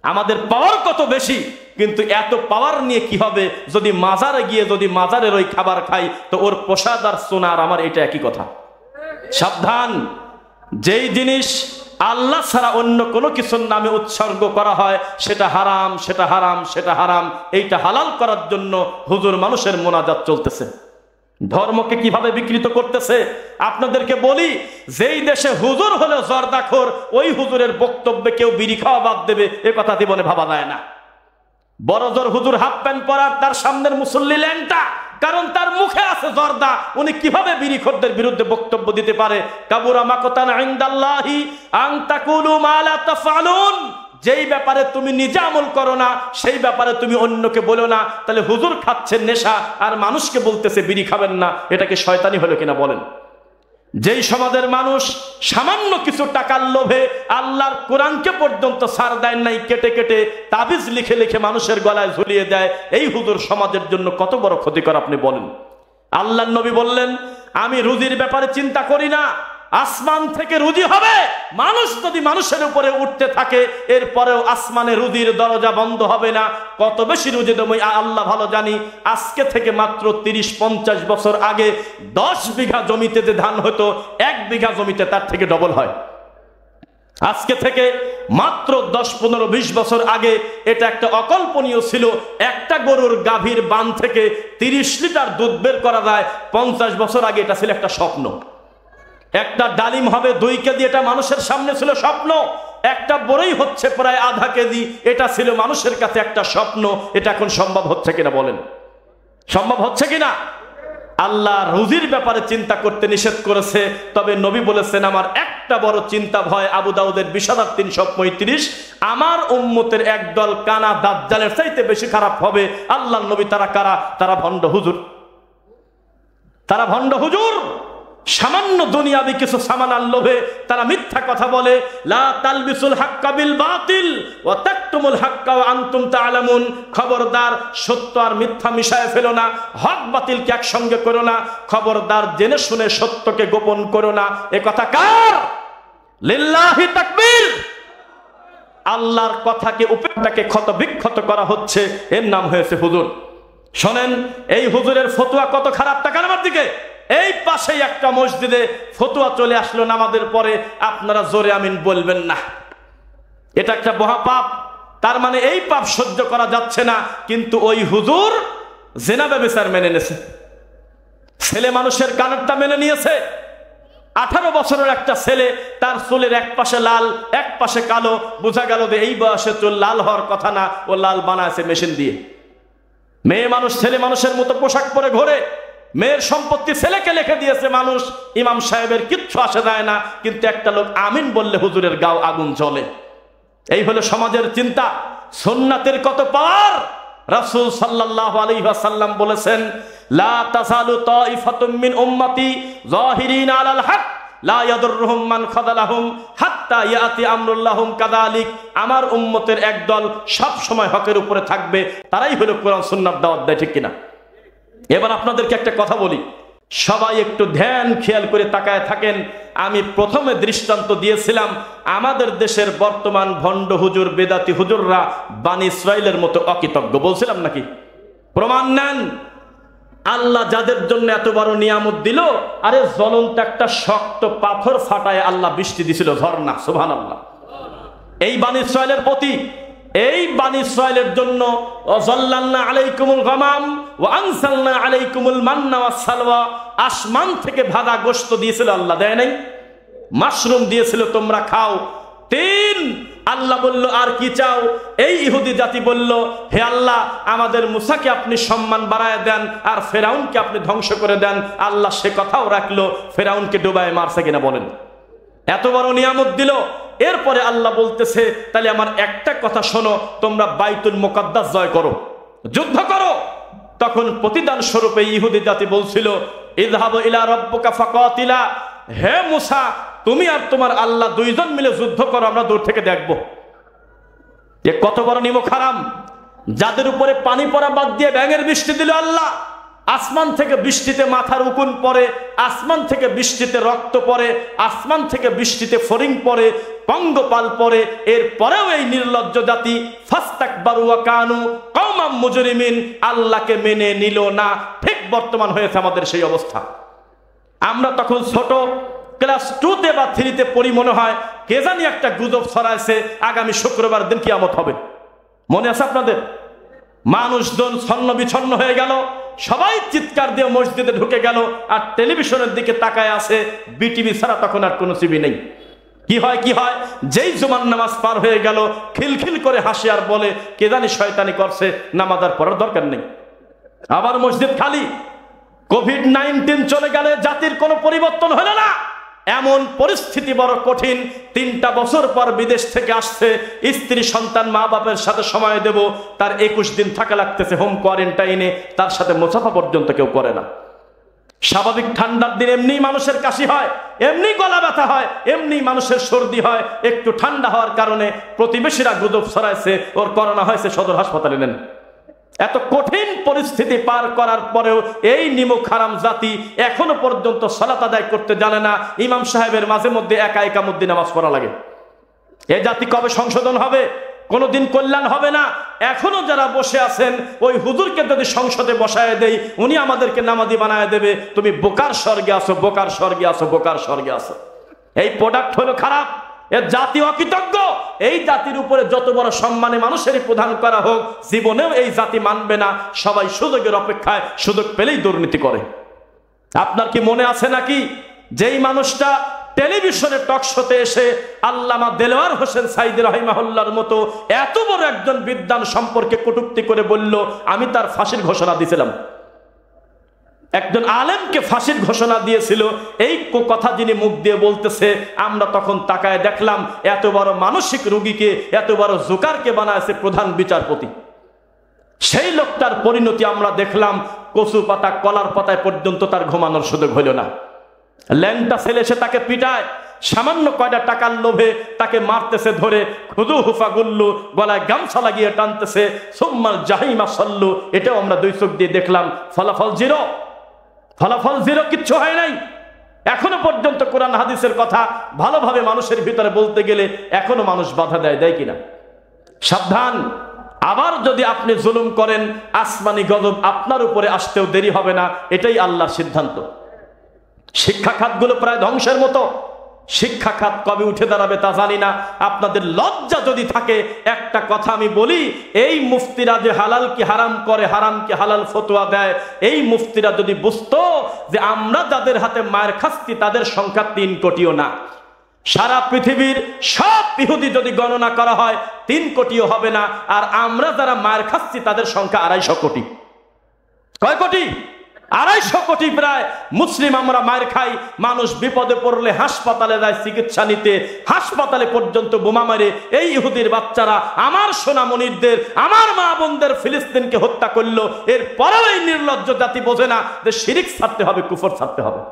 A: আমাদের পাওয়ার কত বেশি, কিন্তু এত পাওয়ার নিয়ে কি হবে যদি মাজারে গিয়ে যদি মাজারের ওই খাবার খাই, তো ওর প্রসাদ আর সোনা আর আমার এটা একই কথা। সাবধান! যেই জিনিস আল্লাহ ছাড়া অন্য কোনো কিছুর নামে উৎসর্গ করা হয়, সেটা হারাম, সেটা হারাম, সেটা হারাম। এইটা হালাল করার জন্য হুজুর মানুষের মোনাজাত চলতেছে। ধর্মকে কিভাবে বিকৃত করতেছে আপনাদেরকে বলি। যেই দেশে হুজুর হলো জর্দাখোর, ওই হুজুরের বক্তব্যে কেউ বিড়ি খাওয়া বাদ দেবে, এ কথা জীবনে ভাবা যায় না। বড় জোর হুজুর হাফ প্যান্ট পরার, তার সামনের মুসল্লি ল্যাংটা, কারণ তার মুখে আছে জর্দা। উনি কিভাবে বিড়িখোরদের বিরুদ্ধে বক্তব্য দিতে পারে? কাবুরা মাকতান ইনদাল্লাহি আন তাকুলু মা লা তাফআলুন। যেই ব্যাপারে তুমি নিজে আমল করো না, সেই ব্যাপারে তুমি অন্যকে বলো না। তাহলে হুজুর খাচ্ছেন নেশা, আর মানুষকে বলতেছে বিড়ি খাবেন না, এটা কি শয়তানি হলো কিনা বলেন? যেই সমাজের মানুষ সামান্য কিছু টাকার লোভে আল্লাহর কোরআনকে পর্যন্ত ছাড় দেয় নাই, কেটে কেটে তাবিজ লিখে লিখে মানুষের গলায় ঝুলিয়ে দেয়, এই হুজুর সমাজের জন্য কত বড় ক্ষতিকর আপনি বলেন। আল্লাহর নবী বললেন, আমি রুজির ব্যাপারে চিন্তা করি না, আসমান থেকে রুজি হবে। মানুষ যদি মানুষের উপরে উঠতে থাকে এরপরেও আসমানে রুজির দরজা বন্ধ হবে না। কত বেশি রুজি দেবো আল্লাহ ভালো জানি। আজকে থেকে মাত্র 30-50 বছর আগে 10 বিঘা জমিতে যে ধান হতো 1 বিঘা জমিতে তার থেকে ডবল হয়। আজকে থেকে মাত্র 10-15-20 বছর আগে এটা একটা অকল্পনীয় ছিল। একটা গরুর গাভীর বান থেকে 30 লিটার দুধ বের করা যায়। 50 বছর আগে এটা ছিল একটা স্বপ্ন। একটা ডালিম হবে 2 কেজি, এটা মানুষের সামনে ছিল স্বপ্ন। একটা বড়ই হচ্ছে প্রায় আধা কেজি, এটা ছিল মানুষের কাছে একটা স্বপ্ন। এটা এখন সম্ভব হচ্ছে কিনা বলেন? সম্ভব হচ্ছে কিনা? আল্লাহ রুজির ব্যাপারে চিন্তা করতে নিষেধ করেছে, তবে নবী বলেছেন আমার একটা বড় চিন্তা ভয়। আবু দাউদের 20,335, আমার উম্মতের একদল কানা দাজ্জালের চাইতে বেশি খারাপ হবে। আল্লাহর নবী তারা কারা? তারা ভণ্ড হুজুর। তারা ভণ্ড হুজুর। সামান্য দুনিয়াবি কিছু সামানার লোভে তারা মিথ্যা কথা বলে। লা তালবিসুল হাক্কা বিল বাতিল ওয়া তাকতুমুল হাক্কা ওয়া আনতুম তা'লামুন। খবরদার, সত্য আর মিথ্যা মিশায় ফেলো না, হক বাতিলকে একসঙ্গে করো না। খবরদার, জেনে শুনে সত্যকে গোপন করো না। এ কথা কার? লিল্লাহি তাকবীর। আল্লাহর কথাকে উপেক্ষাকে ক্ষত বিক্ষত করা হচ্ছে, এর নাম হয়েছে হুজুর। শোনেন, এই হুজুরের ফতোয়া কত খারাপ, তাকান আমার দিকে। এই পাশেই একটা মসজিদে ফতোয়া চলে আসলো নামাজের পরে, আপনারা জোরে আমিন বলবেন না। এটা একটা মহা পাপ। তার মানে এই পাপ সহ্য করা যাচ্ছে না, কিন্তু ওই হুজুর জিনা ব্যভিচার মেনে নিয়েছে, ছেলে মানুষের কানেরটা মেনে নিয়েছে। 18 বছরের একটা ছেলে, তার চুলের এক পাশে লাল এক পাশে কালো, বোঝা গেল যে এই বয়সে চুল লাল হওয়ার কথা না, ও লাল বানাইছে মেশিন দিয়ে। মেয়ে মানুষ ছেলে মানুষের মতো পোশাক পরে ঘোরে, মেয়ের সম্পত্তি ছেলেকে লিখে দিয়েছে মানুষ। ইমাম সাহেবের কিচ্ছু আসে যায় না, কিন্তু একটা লোক আমিন বললে হুজুরের গাও আগুন জ্বলে। এই হলো সমাজের চিন্তা। সুন্নাতের কত পাওয়ার! রাসূল সাল্লাল্লাহু আলাইহি ওয়াসাল্লাম বলেছেন, লা তাযালু তাইফাতুম মিন উম্মতি যাহিরিনা আলাল হক লা ইয়াদুররুহুম মান খাযালাহুম হাত্তা ইয়াতি আমরুল্লাহুম কাযালিক। আমার উম্মতের একদল সব সময় হকের উপরে থাকবে, তারাই হলো কোরআন সুন্নাত দাওয়াত দেয়, ঠিক কিনা? এবার আপনাদেরকে একটা কথা বলি, সবাই একটু ধ্যান খেয়াল করে তাকায় থাকেন। আমি প্রথমে দৃষ্টান্ত দিয়েছিলাম আমাদের দেশের বর্তমান ভণ্ড হুজুর বেদাতি হুজুররা বানি ইসরাইলের মতো অকৃতজ্ঞ, বলছিলাম নাকি? প্রমাণ নেন। আল্লাহ যাদের জন্য এত বড় নিয়ামত দিল, আরে জ্বলন্ত একটা শক্ত পাথর ফাটায় আল্লাহ বৃষ্টি দিছিল, ঝর্ণা। সুবহানাল্লাহ। এই বানি ইসরাইলের প্রতি, এই বানি ইসরাইলের জন্য ওয়াজাল্লালনা আলাইকুমুল গামাম ওয়া আনসালনা আলাইকুমুল মান্না ওয়াস সালওয়া, আসমান থেকে ভাজা গোশত দিয়েছিল আল্লাহ, দেয় নাই? মাশরুম দিয়েছিল, তোমরা খাও। 3, আল্লাহ বলল আর কি চাও? এই ইহুদি জাতি বলল, হে আল্লাহ, আমাদের মুসাকে আপনি সম্মান বাড়ায় দেন আর ফেরাউনকে আপনি ধ্বংস করে দেন। আল্লাহ সে কথাও রাখলো, ফেরাউনকে ডুবায় মারছে কিনা বলেন? এত বড় নিয়ামত দিল। এরপরে আল্লাহ বলতেছে, তাহলে আমার একটা কথা শোনো, তোমরা বাইতুল মুকাদ্দাস জয় করো, যুদ্ধ করো। তখন প্রতিদান স্বরূপে ইহুদি জাতি বলছিল, ইযহাবু ইলা রাব্বিকা ফাকাতিলা, হে মুসা, তুমি আর তোমার আল্লাহ 2 জন মিলে যুদ্ধ করো, আমরা দূর থেকে দেখব। এ কত বড় নিমক হারাম! যাদের উপরে পানি পড়া বাদ দিয়ে ব্যাঙের বৃষ্টি দিল আল্লাহ, আসমান থেকে বৃষ্টিতে মাথার উকুন পড়ে, আসমান থেকে বৃষ্টিতে রক্ত পড়ে, আসমান থেকে বৃষ্টিতে ফড়িং পড়ে, পঙ্গপাল পড়ে। এরপরেও এই নির্লজ্জ জাতি ফাস্তাকবারু ওয়া কানু কওমান মুজরিমিন, আল্লাহকে মেনে নিল না। ঠিক বর্তমান হয়েছে আমাদের সেই অবস্থা। আমরা তখন ছোট, ক্লাস 2তে বা 3তে পড়ি, মনে হয় কে জানি একটা গুজব ছড়াইছে আগামী শুক্রবার দিন কিয়ামত হবে। মনে আছে আপনাদের? মানুষজন ছন্ন বিছন্ন হয়ে গেল, সবাই চিৎকার দিয়ে মসজিদে ঢুকে গেল, আর টেলিভিশনের দিকে তাকায় আছে। বিটিভি ছাড়া তখন আর কোনো টিভি নেই। কি হয় কি হয়, যেই জুমার নামাজ পার হয়ে গেল, খিলখিল করে হাসি আর বলে কে জানি শয়তানি করছে, নামাজ আর পড়ার দরকার নেই। আবার মসজিদ খালি। কোভিড-19 চলে গেলে জাতির কোনো পরিবর্তন হলো না। এমন পরিস্থিতি বড় কঠিন। 3টা বছর পর বিদেশ থেকে আসছে, স্ত্রী সন্তান মা বাপের সাথে সময় দেব, তার 21 দিন থাকা লাগতেছে হোম কোয়ারেন্টাইনে, তার সাথে মোসাফা পর্যন্ত কেউ করে না। স্বাভাবিক ঠান্ডার দিন এমনি মানুষের কাশি হয়, এমনি গলা ব্যথা হয়, এমনি মানুষের সর্দি হয়। একটু ঠান্ডা হওয়ার কারণে প্রতিবেশীরা গুজব ছড়াইছে ওর করোনা হয়েছে, সদর হাসপাতালে নেন। এত কঠিন পরিস্থিতি পার করার পরেও এই নিমক হারাম জাতি এখনো পর্যন্ত সালাত আদায় করতে জানে না। ইমাম সাহেবের মাঝে মধ্যে একা একামুদ্দিন নামাজ পড়া লাগে। এই জাতি কবে সংশোধন হবে? কোনোদিন কল্যাণ হবে না। এখনো যারা বসে আছেন, ওই হুজুরকে যদি সংসদে বসায় দেই উনি আমাদেরকে নামাজি বানায় দেবে, তুমি বোকার স্বর্গে আসো, বোকার স্বর্গে আসো, বোকার স্বর্গে আসো। এই প্রোডাক্ট হলো খারাপ। এর জাতি অকৃতজ্ঞ। এই জাতির উপরে যত বড় সম্মানে মানুষেরই প্রদান করা হোক, জীবনেও এই জাতি মানবে না। সবাই সুযোগের অপেক্ষায়, সুযোগ পেলেই দুর্নীতি করে। আপনার কি মনে আছে নাকি যেই মানুষটা টেলিভিশনে টক শোতে এসে আল্লামা দেলোয়ার হোসেন সাইদি রাহিমাহুল্লাহর মতো এত বড় একজন বিদ্বান সম্পর্কে কটূক্তি করে বলল, আমি তার ফাঁসির ঘোষণা দিয়েছিলাম। একজন আলেমকে ফাঁসির ঘোষণা দিয়েছিল। এই কথা যিনি মুখ দিয়ে বলতেছে, আমরা তখন তাকায় দেখলাম এত বড় মানসিক রোগীকে, এত বড় জোকারকে বানাইছে প্রধান বিচারপতি। সেই লোকটার পরিণতি আমরা দেখলাম, কচু পাতা কলার পাতায় পর্যন্ত তার ঘুমানোর সুযোগ হইল না। ল্যাংটা ছেলে সে তাকে পিটায়, সামান্য কয়টা টাকার লোভে তাকে মারতেছে ধরে, খুদু হুফা গুল্লু, গলায় গামছা লাগিয়ে টানতেছে, সুম্মাল জাহিমা সল্লু। এটাও আমরা দুই চোখ দিয়ে দেখলাম। ফলাফল জিরো, ফলাফল জিরো, কিচ্ছু হয় নাই। এখনো পর্যন্ত কোরআন হাদিসের কথা ভালোভাবে মানুষের ভিতরে বলতে গেলে এখনো মানুষ বাধা দেয় কিনা? সাবধান। আবার যদি আপনি জুলুম করেন, আসমানি গজব আপনার উপরে আসতেও দেরি হবে না। এটাই আল্লাহর সিদ্ধান্ত। শিক্ষা খাতগুলো প্রায় ধ্বংসের মতো। শিক্ষা খাত কবে উঠে দাঁড়াবে তা জানি না। আপনাদের লজ্জা যদি থাকে, একটা কথা আমি বলি, এই মুফতিরা যে হালাল কি হারাম করে, হারাম কি হালাল ফতোয়া দেয়, এই মুফতিরা যদি বুঝতো যে আমরা যাদের হাতে মায়ের খাচ্ছি তাদের সংখ্যা 3 কোটিও না। সারা পৃথিবীর সব ইহুদি যদি গণনা করা হয় 3 কোটিও হবে না। আর আমরা যারা মায়ের খাচ্ছি তাদের সংখ্যা 250 কোটি। কয় কোটি? 250 কোটি প্রায় মুসলিম আমরা মায়ের খাই। মানুষ বিপদে পড়লে হাসপাতালে যায় চিকিৎসা নিতে, হাসপাতালে পর্যন্ত বোমা মারে এই ইহুদির বাচ্চারা আমার সোনামণিদের, আমার মা বোনদের ফিলিস্তিনকে হত্যা করলো। এরপরেও এই নির্লজ্জ জাতি বোঝে না যে শিরিক ছাড়তে হবে, কুফর ছাড়তে হবে।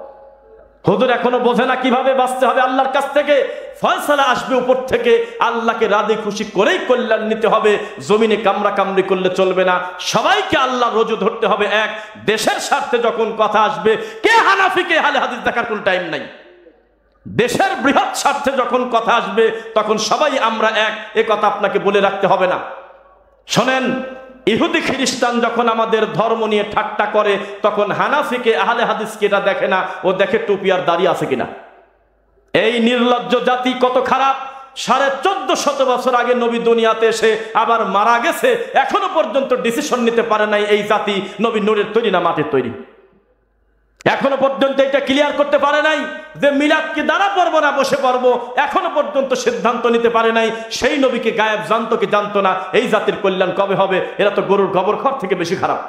A: হুজুর এখনো বোঝে না কিভাবে বাঁচতে হবে আল্লাহর কাছ থেকে। ফয়সালা আসবে উপর থেকে, আল্লাহকে রাজি খুশি করেই কল্যাণ নিতে হবে। জমিনে কামড়া কামড়ি করলে চলবে না। সবাইকে আল্লাহ রোজু ধরতে হবে এক। দেশের স্বার্থে যখন কথা আসবে, কে হানাফি কে আহলে হাদিস দেখার কোনো টাইম নাই। দেশের বৃহৎ স্বার্থে যখন কথা আসবে তখন সবাই আমরা এক, এ কথা আপনাকে বলে রাখতে হবে না। শোনেন, ইহুদি খ্রিস্টান যখন আমাদের ধর্ম নিয়ে ঠাট্টা করে, তখন হানাফিকে আহলে হাদিসকে এটা দেখে না, ও দেখে টুপি আর দাড়ি আছে কিনা। এই নির্লজ্জ জাতি কত খারাপ। 1450 বছর আগে নবী দুনিয়াতে এসে আবার মারা গেছে, এখনো পর্যন্ত ডিসিশন নিতে পারে নাই এই জাতি নবী নূরের তৈরি না মাটির তৈরি। এখনো পর্যন্ত এটা ক্লিয়ার করতে পারে নাই যে মিলাদ কি দাঁড়া পড়বো না বসে পড়বো, এখনো পর্যন্ত সিদ্ধান্ত নিতে পারে নাই। সেই নবীকে গায়েব জানতো কি জানতো না। এই জাতির কল্যাণ কবে হবে? এরা তো গরুর গোবর খড় থেকে বেশি খারাপ।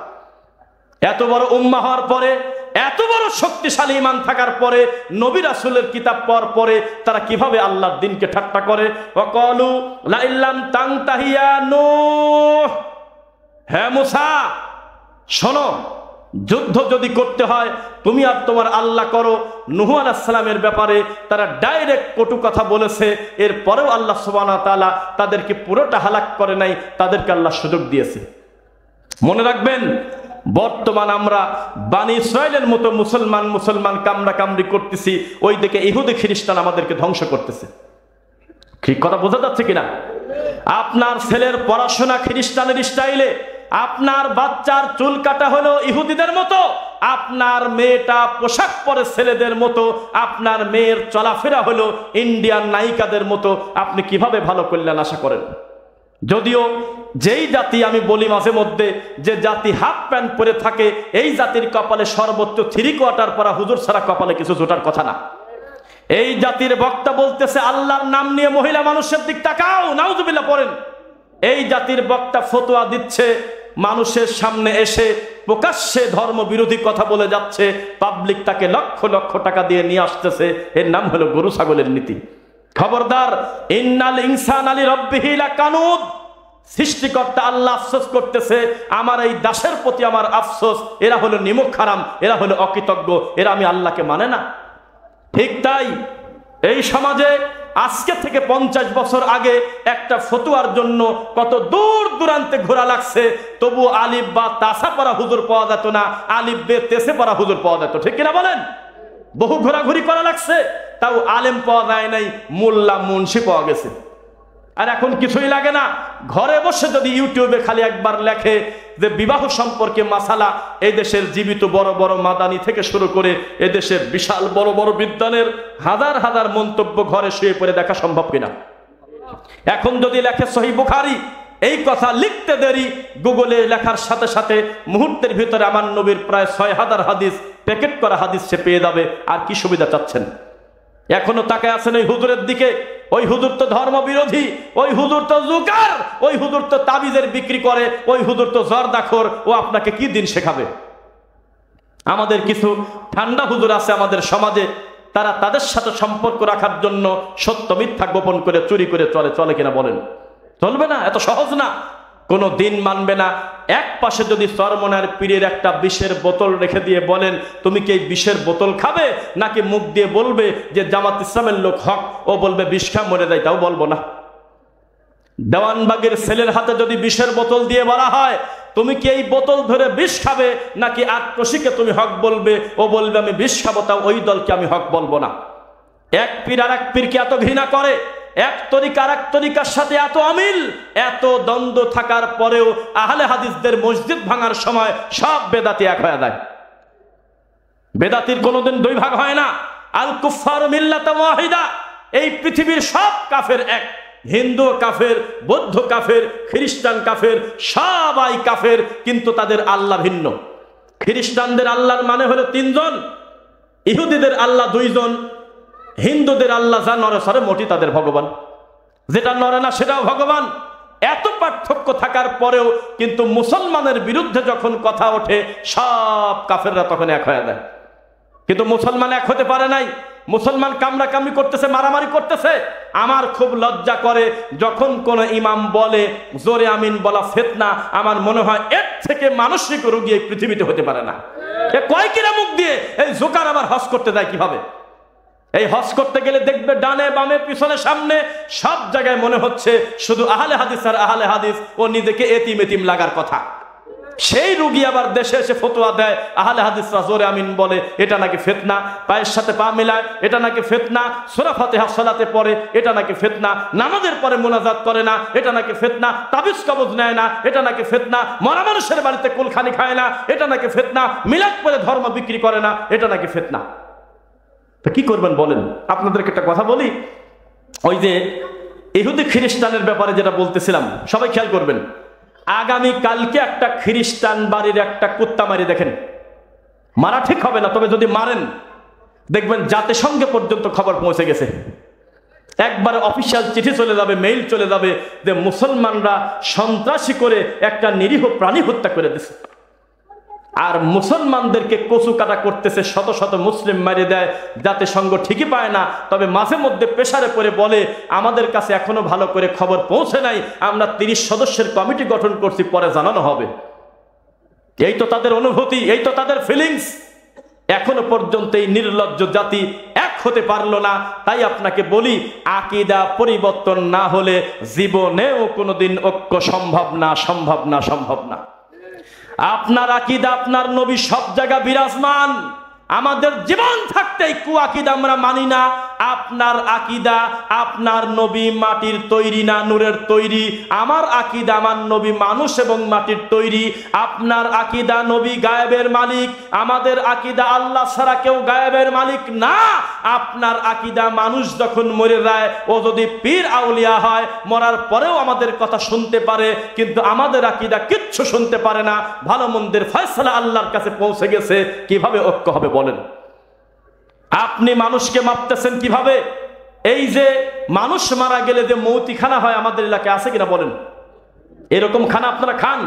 A: এত বড় উম্মাহ হওয়ার পরে, এত বড় শক্তিশালী ঈমান থাকার পরে, নবী রাসূলের কিতাব পড়ার পরে তারা কিভাবে আল্লাহর দ্বীনকে ঠাট্টা করে। ওয়াকালু লা ইল্লাম তানতাহিয়া নূহ, হে মুসা শোনো, যুদ্ধ যদি করতে হয় তুমি আর তোমার আল্লাহ করো। নূহ আলাইহিস সালামের ব্যাপারে তারা ডাইরেক্ট কটু কথা বলেছে। এরপরেও আল্লাহ সুবহানাহু ওয়া তাআলা তাদেরকে পুরোটা হালাক করে নাই, তাদেরকে আল্লাহ সুযোগ দিয়েছে। মনে রাখবেন, বর্তমান আমরা বানি ইসরায়েলের মতো মুসলমান কামড়া কামড়ি করতেছি, ওই দিকে ইহুদি খ্রিস্টান আমাদেরকে ধ্বংস করতেছে। ঠিক কথা বোঝা যাচ্ছে কিনা? আপনার ছেলের পড়াশোনা খ্রিস্টানের স্টাইলে, আপনার বাচ্চার চুল কাটা হলো ইহুদিদের মতো, আপনার মেয়েটা পোশাক পরে ছেলেদের মতো, আপনার মেয়ের চলাফেরা হলো ইন্ডিয়ান নায়িকাদের মতো। আপনি কিভাবে ভালো কল্যাণ আশা করেন? যদিও যেই জাতি, আমি বলি মাঝে মধ্যে, যে জাতি হাফ প্যান্ট পরে থাকে, এই জাতির কপালে সর্বোচ্চ 3 কোয়ার্টার পরা হুজুর ছাড়া কপালে কিছু জোটার কথা না। এই জাতির বক্তা বলতেছে আল্লাহর নাম নিয়ে মহিলা মানুষের দিক তাকাও, নাউজুবিল্লাহ পড়েন। এই জাতির বক্তা ফতোয়া দিচ্ছে, মানুষের সামনে এসে প্রকাশ্যে ধর্ম বিরোধী কথা বলে যাচ্ছে, পাবলিক তাকে লক্ষ লক্ষ টাকা দিয়ে নিয়ে আসতেছে। এর নাম হলো গরু ছাগলের নীতি। খবরদার, ইন্নাল ইনসানা লিরাব্বিহি লাকানুদ, সৃষ্টিকর্তা আল্লাহ আফসোস করতেছে, আমার এই দাসের প্রতি আমার আফসোস, এরা হলো নিমক হারাম, এরা হলো অকৃতজ্ঞ, এরা আমি আল্লাহকে মানে না। ঠিক তাই এই সমাজে আজকে থেকে 50 বছর আগে একটা ফতুয়ার জন্য কত দূর দূরান্তে ঘোরা লাগছে, তবু আলিফ বা তাসা পড়া হুজুর পাওয়া যেত না, আলিফ বে তেসে পড়া হুজুর পাওয়া যেত, ঠিক কিনা বলেন? বহু ঘোরাঘুরি করা লাগছে, তাও আলেম পাওয়া যায় নাই, মোল্লা মুন্সি পাওয়া গেছে। আর এখন কিছুই লাগে না, ঘরে বসে যদি ইউটিউবে খালি একবার লেখে যে বিবাহ সম্পর্কে মাসালা, এই দেশের জীবিত বড় বড় মাদানি থেকে শুরু করে এদেশের বিশাল বড় বড় বিদ্বানের হাজার হাজার মন্তব্য ঘরে শুয়ে পড়ে দেখা সম্ভব কিনা? এখন যদি লেখে সহিহ বুখারী, এই কথা লিখতে দেরি, গুগলে লেখার সাথে সাথে মুহূর্তের ভিতরে আমার নবীর প্রায় 6000 হাদিস, প্যাকেট করা হাদিস সে পেয়ে যাবে। আর কি সুবিধা চাচ্ছেন? এখনো তাকায় আছেন ওই হুজুরের দিকে। ওই হুজুর তো ধর্ম বিরোধী, ওই হুজুর তো জুকার, ওই হুজুর তো তাবিজের বিক্রি করে, ওই হুজুর তো জর্দাখোর, ও আপনাকে কি দিন শেখাবে? আমাদের কিছু ঠান্ডা হুজুর আছে আমাদের সমাজে, তারা তাদের সাথে সম্পর্ক রাখার জন্য সত্য মিথ্যা গোপন করে চুরি করে চলে কিনা বলেন? চলবে না, এত সহজ না, কোনো দিন মানবে না। এক পাশে যদি চরমনার পীরের একটা বিষের বোতল রেখে দিয়ে বলেন তুমি কি এই বিষের বোতল খাবে, নাকি মুখ দিয়ে বলবে যে জামাত ইসলামের লোক হক, ও বলবে বিষ খা মরে যায়, তাও বলবো না। দেওয়ানবাগের ছেলের হাতে যদি বিষের বোতল দিয়ে বলা হয় তুমি কি এই বোতল ধরে বিষ খাবে, নাকি আত্মশিকে তুমি হক বলবে, ও বলবে আমি বিষ খাবো, তাও ওই দলকে আমি হক বলবো না। এক পীর আর এক পীরকে এত ঘৃণা করে, এক তরিকা আর এক তরিকার সাথে এত অমিল, এত দ্বন্দ্ব থাকার পরেও আহলে হাদিসদের মসজিদ ভাঙার সময় সব বেদাতি এক হয়ে যায়। বেদাতির কোনোদিন দুই ভাগ হয় না। আল কুফফারু মিল্লাতুন ওয়াহিদা, এই পৃথিবীর সব কাফের এক, হিন্দু কাফের, বৌদ্ধ কাফের, খ্রিস্টান কাফের, সবাই কাফের, কিন্তু তাদের আল্লাহ ভিন্ন। খ্রিস্টানদের আল্লাহর মানে হলো 3 জন, ইহুদিদের আল্লাহ 2 জন, হিন্দুদের আল্লাহ যা নরে সরে মোটি তাদের ভগবান, যেটা নরে না সেটাও ভগবান। এত পার্থক্য থাকার পরেও কিন্তু মুসলমানের বিরুদ্ধে যখন কথা ওঠে সব কাফেররা তখন এক হয়ে যায়। কিন্তু মুসলমান এক হতে পারে নাই। মুসলমান কামড়াকামড়ি করতেছে, মারামারি করতেছে। আমার খুব লজ্জা করে যখন কোন ইমাম বলে জোরে আমিন বলা ফিতনা, আমার মনে হয় এর থেকে মানসিক রোগী এই পৃথিবীতে হতে পারে না। এ কয় কিনা মুখ দিয়ে এই জোকার আবার হজ করতে যায় কিভাবে? এই হজ করতে গেলে দেখবে ডানে বামে পিছনে সামনে সব জায়গায় মনে হচ্ছে শুধু আহলে হাদিস আর আহলে হাদিস, ও নিজেকে এতিম এতিম লাগার কথা। সেই রুগী আবার দেশে এসে ফতোয়া দেয় আহলে হাদিসরা জোরে আমিন বলে, এটা নাকি ফিতনা। পায়ের সাথে পা মিলায়, এটা নাকি ফিতনা। সূরা ফাতিহা সালাতে পড়ে, এটা নাকি ফিতনা। নামাজের পরে মুনাজাত করে না, এটা নাকি ফিতনা। তাবিজ কবজ নেয় না, এটা নাকি ফিতনা। মরা মানুষের বাড়িতে কুলখানি খায় না, এটা নাকি ফিতনা। মিলাদ পরে ধর্ম বিক্রি করে না, এটা নাকি ফিতনা। তো কি করবেন বলেন? আপনাদেরকে একটা কথা বলি, ওই যে ইহুদি খ্রিস্টানের ব্যাপারে যেটা বলতেছিলাম, সবাই খেয়াল করবেন। আগামী কালকে একটা খ্রিস্টান বাড়ির একটা কুত্তা মারি দেখেন, মারা ঠিক হবে না, তবে যদি মারেন দেখবেন জাতিসংঘে পর্যন্ত খবর পৌঁছে গেছে। একবার অফিসিয়াল চিঠি চলে যাবে, মেইল চলে যাবে যে মুসলমানরা সন্ত্রাসী করে একটা নিরীহ প্রাণী হত্যা করে দিছে। আর মুসলমানদেরকে কচু কাটা করতেছে, শত শত মুসলিম মারি দেয়। জাতিসংঘ ঠিকই পায় না, তবে মাঝে মধ্যে প্রেসারে পড়ে বলে আমাদের কাছে এখনো ভালো করে খবর পৌঁছে নাই, আমরা 30 সদস্যের কমিটি গঠন করছি, পরে জানানো হবে। এই তো তাদের অনুভূতি, এই তো তাদের ফিলিংস। এখনো পর্যন্ত এই নির্লজ্জ জাতি এক হতে পারলো না। তাই আপনাকে বলি, আকীদা পরিবর্তন না হলে জীবনেও কোনোদিন ঐক্য সম্ভব না, সম্ভব না, সম্ভব না। আপনার আকীদা, আপনার নবী সব জায়গা বিরাজমান। আমাদের জীবন থাকতেই কুয়াকিদা আমরা মানি না। আপনার আকীদা, আপনার নবী মাটির তৈরি না নূরের তৈরি। আমার আকীদা, আমার নবী মানুষ এবং মাটির তৈরি। আপনার আকীদা নবী গায়েবের মালিক, আমাদের আকীদা আল্লাহ ছাড়া কেউ গায়েবের মালিক না। আপনার আকীদা মানুষ যখন মরে যায়, ও যদি পীর আউলিয়া হয়, মরার পরেও আমাদের কথা শুনতে পারে, কিন্তু আমাদের আকীদা কিচ্ছু শুনতে পারে না। ভালো মন্দের ফয়সালা আল্লাহর কাছে পৌঁছে গেছে। কিভাবে ঐক্য হবে বলেন? আপনি মানুষকে মাপতেছেন কিভাবে? এই যে মানুষ মারা গেলে যে মৌতিখানা হয় আমাদের এলাকায় আছে কিনা বলেন? এরকম খানা আপনারা খান?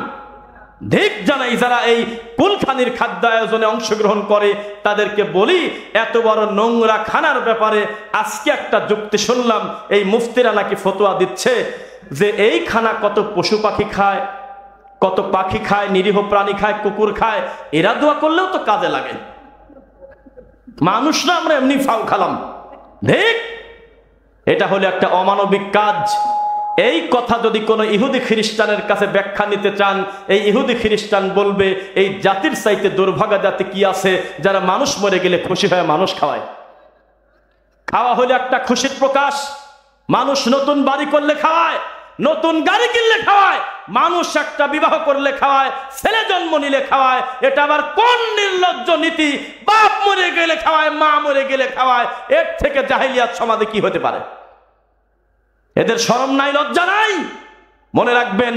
A: ধিক জানাই যারা এই কুলখানির খাদ্য আয়োজনে অংশগ্রহণ করে, তাদেরকে বলি এত বড় নোংরা খানার ব্যাপারে আজকে একটা যুক্তি শুনলাম, এই মুফতিরা নাকি ফতোয়া দিচ্ছে যে এই খানা কত পশু পাখি খায়, কত পাখি খায়, নিরীহ প্রাণী খায়, কুকুর খায়, এরা দোয়া করলেও তো কাজে লাগে। মানুষরা আমরা এমনি ফাউ খালাম, ঠিক? এটা হলো একটা অমানবিক কাজ। এই কথা যদি কোনো ইহুদি খ্রিস্টানের কাছে ব্যাখ্যা নিতে চান, এই ইহুদি খ্রিস্টান বলবে এই জাতির চাইতে দুর্ভাগা জাতি কি আছে যারা মানুষ মরে গেলে খুশি হয়ে মানুষ খাওয়ায়। খাওয়া হলো একটা খুশির প্রকাশ। মানুষ নতুন বাড়ি করলে খাওয়ায়, নতুন গাড়ি কিনলে খাওয়ায়, মানুষ একটা বিবাহ করলে খাওয়ায়, ছেলে জন্ম নিলে খাওয়ায়। এটা আবার কোন নির্লজ্জ নীতি? বাপ মরে গেলে খাওয়ায়, মা মরে গেলে খাওয়ায়। এর থেকে জাহেলিয়াত সমাজে কি হতে পারে? এদের শরম নাই, লজ্জা নাই? মনে রাখবেন,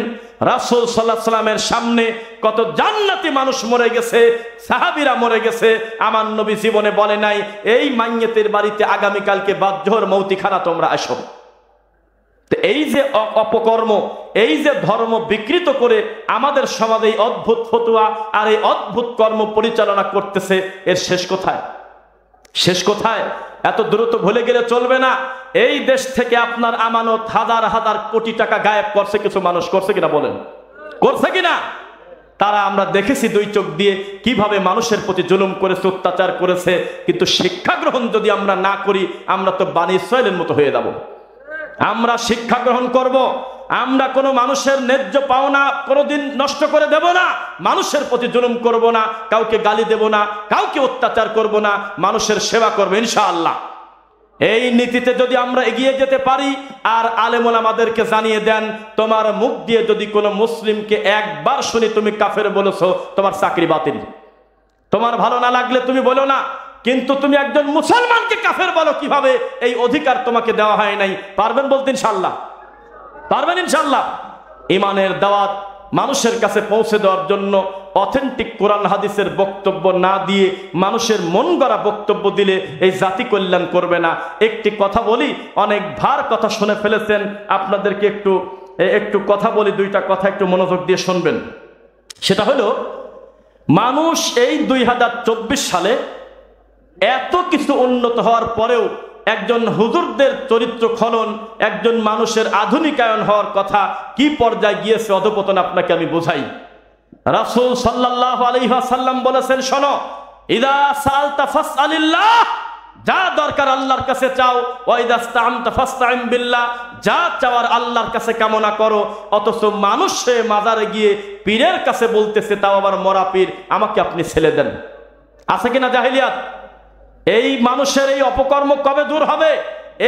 A: রাসূল সাল্লাল্লাহু আলাইহি ওয়াসাল্লামের সামনে কত জান্নাতি মানুষ মরে গেছে, সাহাবীরা মরে গেছে। আমার নবী জীবনে বলে নাই এই মাইয়্যতের বাড়িতে আগামীকালকে বাদ-জোহর মৌতিখানা তোমরা আসো। তো এই যে অপকর্ম, এই যে ধর্ম বিকৃত করে আমাদের সমাজে এই অদ্ভুত ফতোয়া আর এই অদ্ভুত কর্ম পরিচালনা করতেছে, এর শেষ কোথায়? শেষ কোথায়? এত দ্রুত ভুলে গেলে চলবে না। এই দেশ থেকে আপনার আমানত হাজার হাজার কোটি টাকা গায়েব করছে কিছু মানুষ, করছে কিনা বলেন? করছে কিনা? তারা আমরা দেখেছি দুই চোখ দিয়ে কিভাবে মানুষের প্রতি জুলুম করেছে, অত্যাচার করেছে। কিন্তু শিক্ষা গ্রহণ যদি আমরা না করি, আমরা তো বনী ইসরাঈলের মতো হয়ে যাব। আমরা শিক্ষা গ্রহণ করব, আমরা কোনো মানুষের ন্যায্য পাওনা কোনোদিন নষ্ট করে দেব না, মানুষের প্রতি জুলুম করব না, কাউকে গালি দেব না, কাউকে অত্যাচার করব না, মানুষের সেবা করব ইনশাআল্লাহ। এই নীতিতে যদি আমরা এগিয়ে যেতে পারি, আর আলেম ওলামাদেরকে জানিয়ে দেন, তোমার মুখ দিয়ে যদি কোনো মুসলিমকে একবার শুনি তুমি কাফের বলেছো, তোমার চাকরি বাতিল। তোমার ভালো না লাগলে তুমি বলো না, কিন্তু তুমি একজন মুসলমানকে কাফের বলো কিভাবে? এই অধিকার তোমাকে দেওয়া হয় নাই। পারবেন বলতে ইনশাআল্লাহ? পারবেন ইনশাআল্লাহ? ইমানের দাওয়াত মানুষের কাছে পৌঁছে দেওয়ার জন্য অথেন্টিক কোরআন হাদিসের বক্তব্য না দিয়ে মানুষের মন গড়া বক্তব্য দিলে এই জাতি কল্যাণ করবে না। একটি কথা বলি, অনেক ভার কথা শুনে ফেলেছেন, আপনাদেরকে একটু কথা বলি, দুইটা কথা একটু মনোযোগ দিয়ে শুনবেন। সেটা হলো, মানুষ এই 2024 সালে এত কিছু উন্নত হওয়ার পরেও একজন হুজুরদের চরিত্র খনন, একজন মানুষের আধুনিকায়ন হওয়ার কথা কি পর্যায়ে গিয়েছে অধপতন আপনাকে আমি বোঝাই। রাসূল সাল্লাল্লাহু আলাইহি ওয়াসাল্লাম বলেছেন, শোনো, ইদা সালতা ফাসআলিল্লাহ, যা দরকার আল্লাহর কাছে চাও, ওয়া ইদা ইসতাআনতা ফাসতাইন বিল্লাহ, যা চাওয়ার আল্লাহর কাছে কামনা করো। অথচ মানুষ সে মাজারে গিয়ে পীরের কাছে বলতেছে, তাও আবার মরা পীর, আমাকে আপনি ছেলে দেন। আছে কিনা জাহেলিয়াত? এই মানুষের এই অপকর্ম কবে দূর হবে?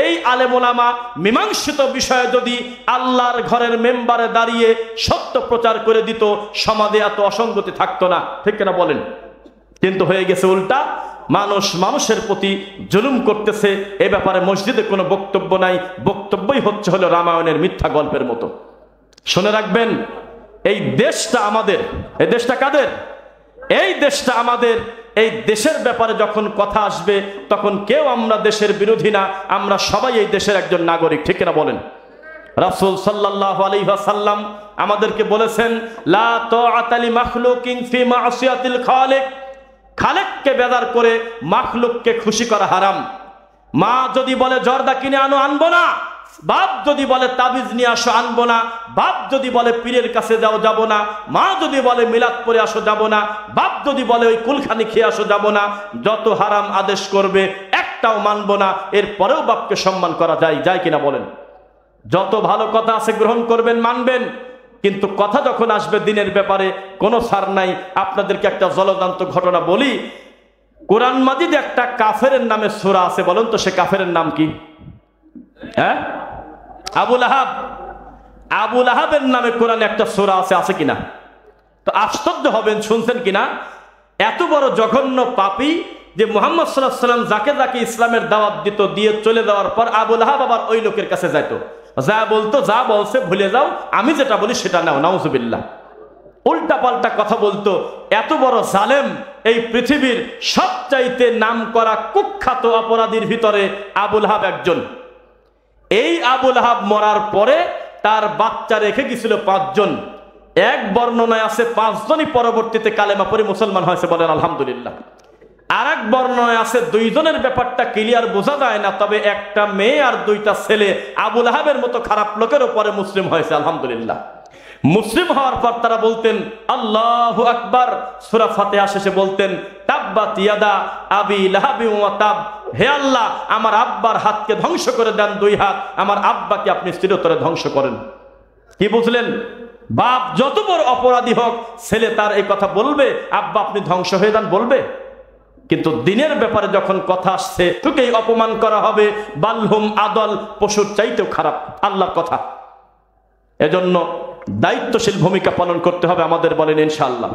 A: এই আলেম ওলামা মীমাংসিত বিষয়ে যদি আল্লাহর ঘরের মেম্বারে দাঁড়িয়ে সত্য প্রচার করে দিত, সমাজে এত অসঙ্গতি থাকতো না, ঠিক কিনা বলেন? কিন্তু হয়ে গেছে উল্টা, মানুষ মানুষের প্রতি জুলুম করতেছে। এ ব্যাপারে মসজিদে কোনো বক্তব্য নাই, বক্তব্যই হচ্ছে হলো রামায়ণের মিথ্যা গল্পের মতো। শুনে রাখবেন, এই দেশটা আমাদের। এই দেশটা কাদের? এই দেশটা আমাদের। এই দেশের ব্যাপারে যখন কথা আসবে, তখন কেউ আমরা দেশের বিরোধী না, আমরা সবাই এই দেশের একজন নাগরিক, ঠিক কিনা বলেন? রাসূল সাল্লাল্লাহু আলাইহি ওয়াসাল্লাম আমাদেরকে বলেছেন, লা তাআতা লি মাখলুকিন ফি মাসিয়াতিল খালিক, খালেককে বেদার করে মাখলুককে খুশি করা হারাম। মা যদি বলে জর্দা কিনে আনো, আনবো না। বাপ যদি বলে তাবিজ নিয়ে আসো, আনবো না। বাপ যদি বলে পীরের কাছে যাও, যাবো না। মা যদি বলে মিলাদ পড়ে আসো, যাবো না। বাপ যদি বলে ওই কুলখানি খেয়ে আসো, যাবো না। যত হারাম আদেশ করবে একটাও মানবো না। এরপরেও বাপকে সম্মান করা যায় কিনা বলেন? যত ভালো কথা আছে গ্রহণ করবেন, মানবেন, কিন্তু কথা যখন আসবে দিনের ব্যাপারে কোনো ছাড় নাই। আপনাদেরকে একটা জলজান্ত ঘটনা বলি। কোরআন মাজিদে একটা কাফেরের নামে সূরা আছে, বলেন তো সে কাফেরের নাম কি? হ্যাঁ, আবুল আহাব। আবুল আহাবের নামে কোরআনে একটা সূরা আছে কিনা? তো আশ্চর্য হবেন, শুনছেন কিনা, এত বড় জঘন্য পাপী যে মুহাম্মদ সাল্লাল্লাহু আলাইহি ওয়াসাল্লাম যাকে যাকে ইসলামের দাওয়াত দিত, দিয়ে চলে যাওয়ার পর আবুল আহাব আবার ওই লোকের কাছে যাইতো, যা বলতো, যা বলছে ভুলে যাও, আমি যেটা বলি সেটা নাও, নাউজুবিল্লাহ। উল্টা পাল্টা কথা বলতো। এত বড় জালেম, এই পৃথিবীর সবচাইতে নামকরা কুখ্যাত অপরাধীর ভিতরে আবুল আহাব একজন। এই আবুল আহাব মরার পরে তার বাচ্চা রেখে গেছিল 5 জন। এক বর্ণনায় আছে 5 জনই পরবর্তীতে কালেমা পড়ে মুসলমান হয়েছে, বলেন আলহামদুলিল্লাহ। আর এক বর্ণনায় আছে দুইজনের ব্যাপারটা ক্লিয়ার বোঝা যায় না, তবে একটা মেয়ে আর দুইটা ছেলে আবু লাহাবের মতো খারাপ লোকের উপরে মুসলিম হয়েছে। আলহামদুলিল্লাহ। মুসলিম হওয়ার পর তারা বলতেন আল্লাহু আকবার, সূরা ফাতিহা শেষে বলতেন তাব্বাত ইয়াদা আবি লাহাবি ওয়া তাব, হে আল্লাহ আমার আব্বার হাতকে ধ্বংস করে দেন, দুই হাত, আমার আব্বাকে আপনি চিরতরে ধ্বংস করেন। কি বুঝলেন? বাপ যত বড় অপরাধী হোক, ছেলে তার এই কথা বলবে, আব্বা আপনি ধ্বংস হয়ে যান বলবে? কিন্তু দিনের ব্যাপারে যখন কথা আসছে, তোকেই অপমান করা হবে, বালহুম আদল, পশুর চাইতেও খারাপ, আল্লাহর কথা। এজন্য দায়িত্বশীল ভূমিকা পালন করতে হবে আমাদের, বলেন ইনশাআল্লাহ।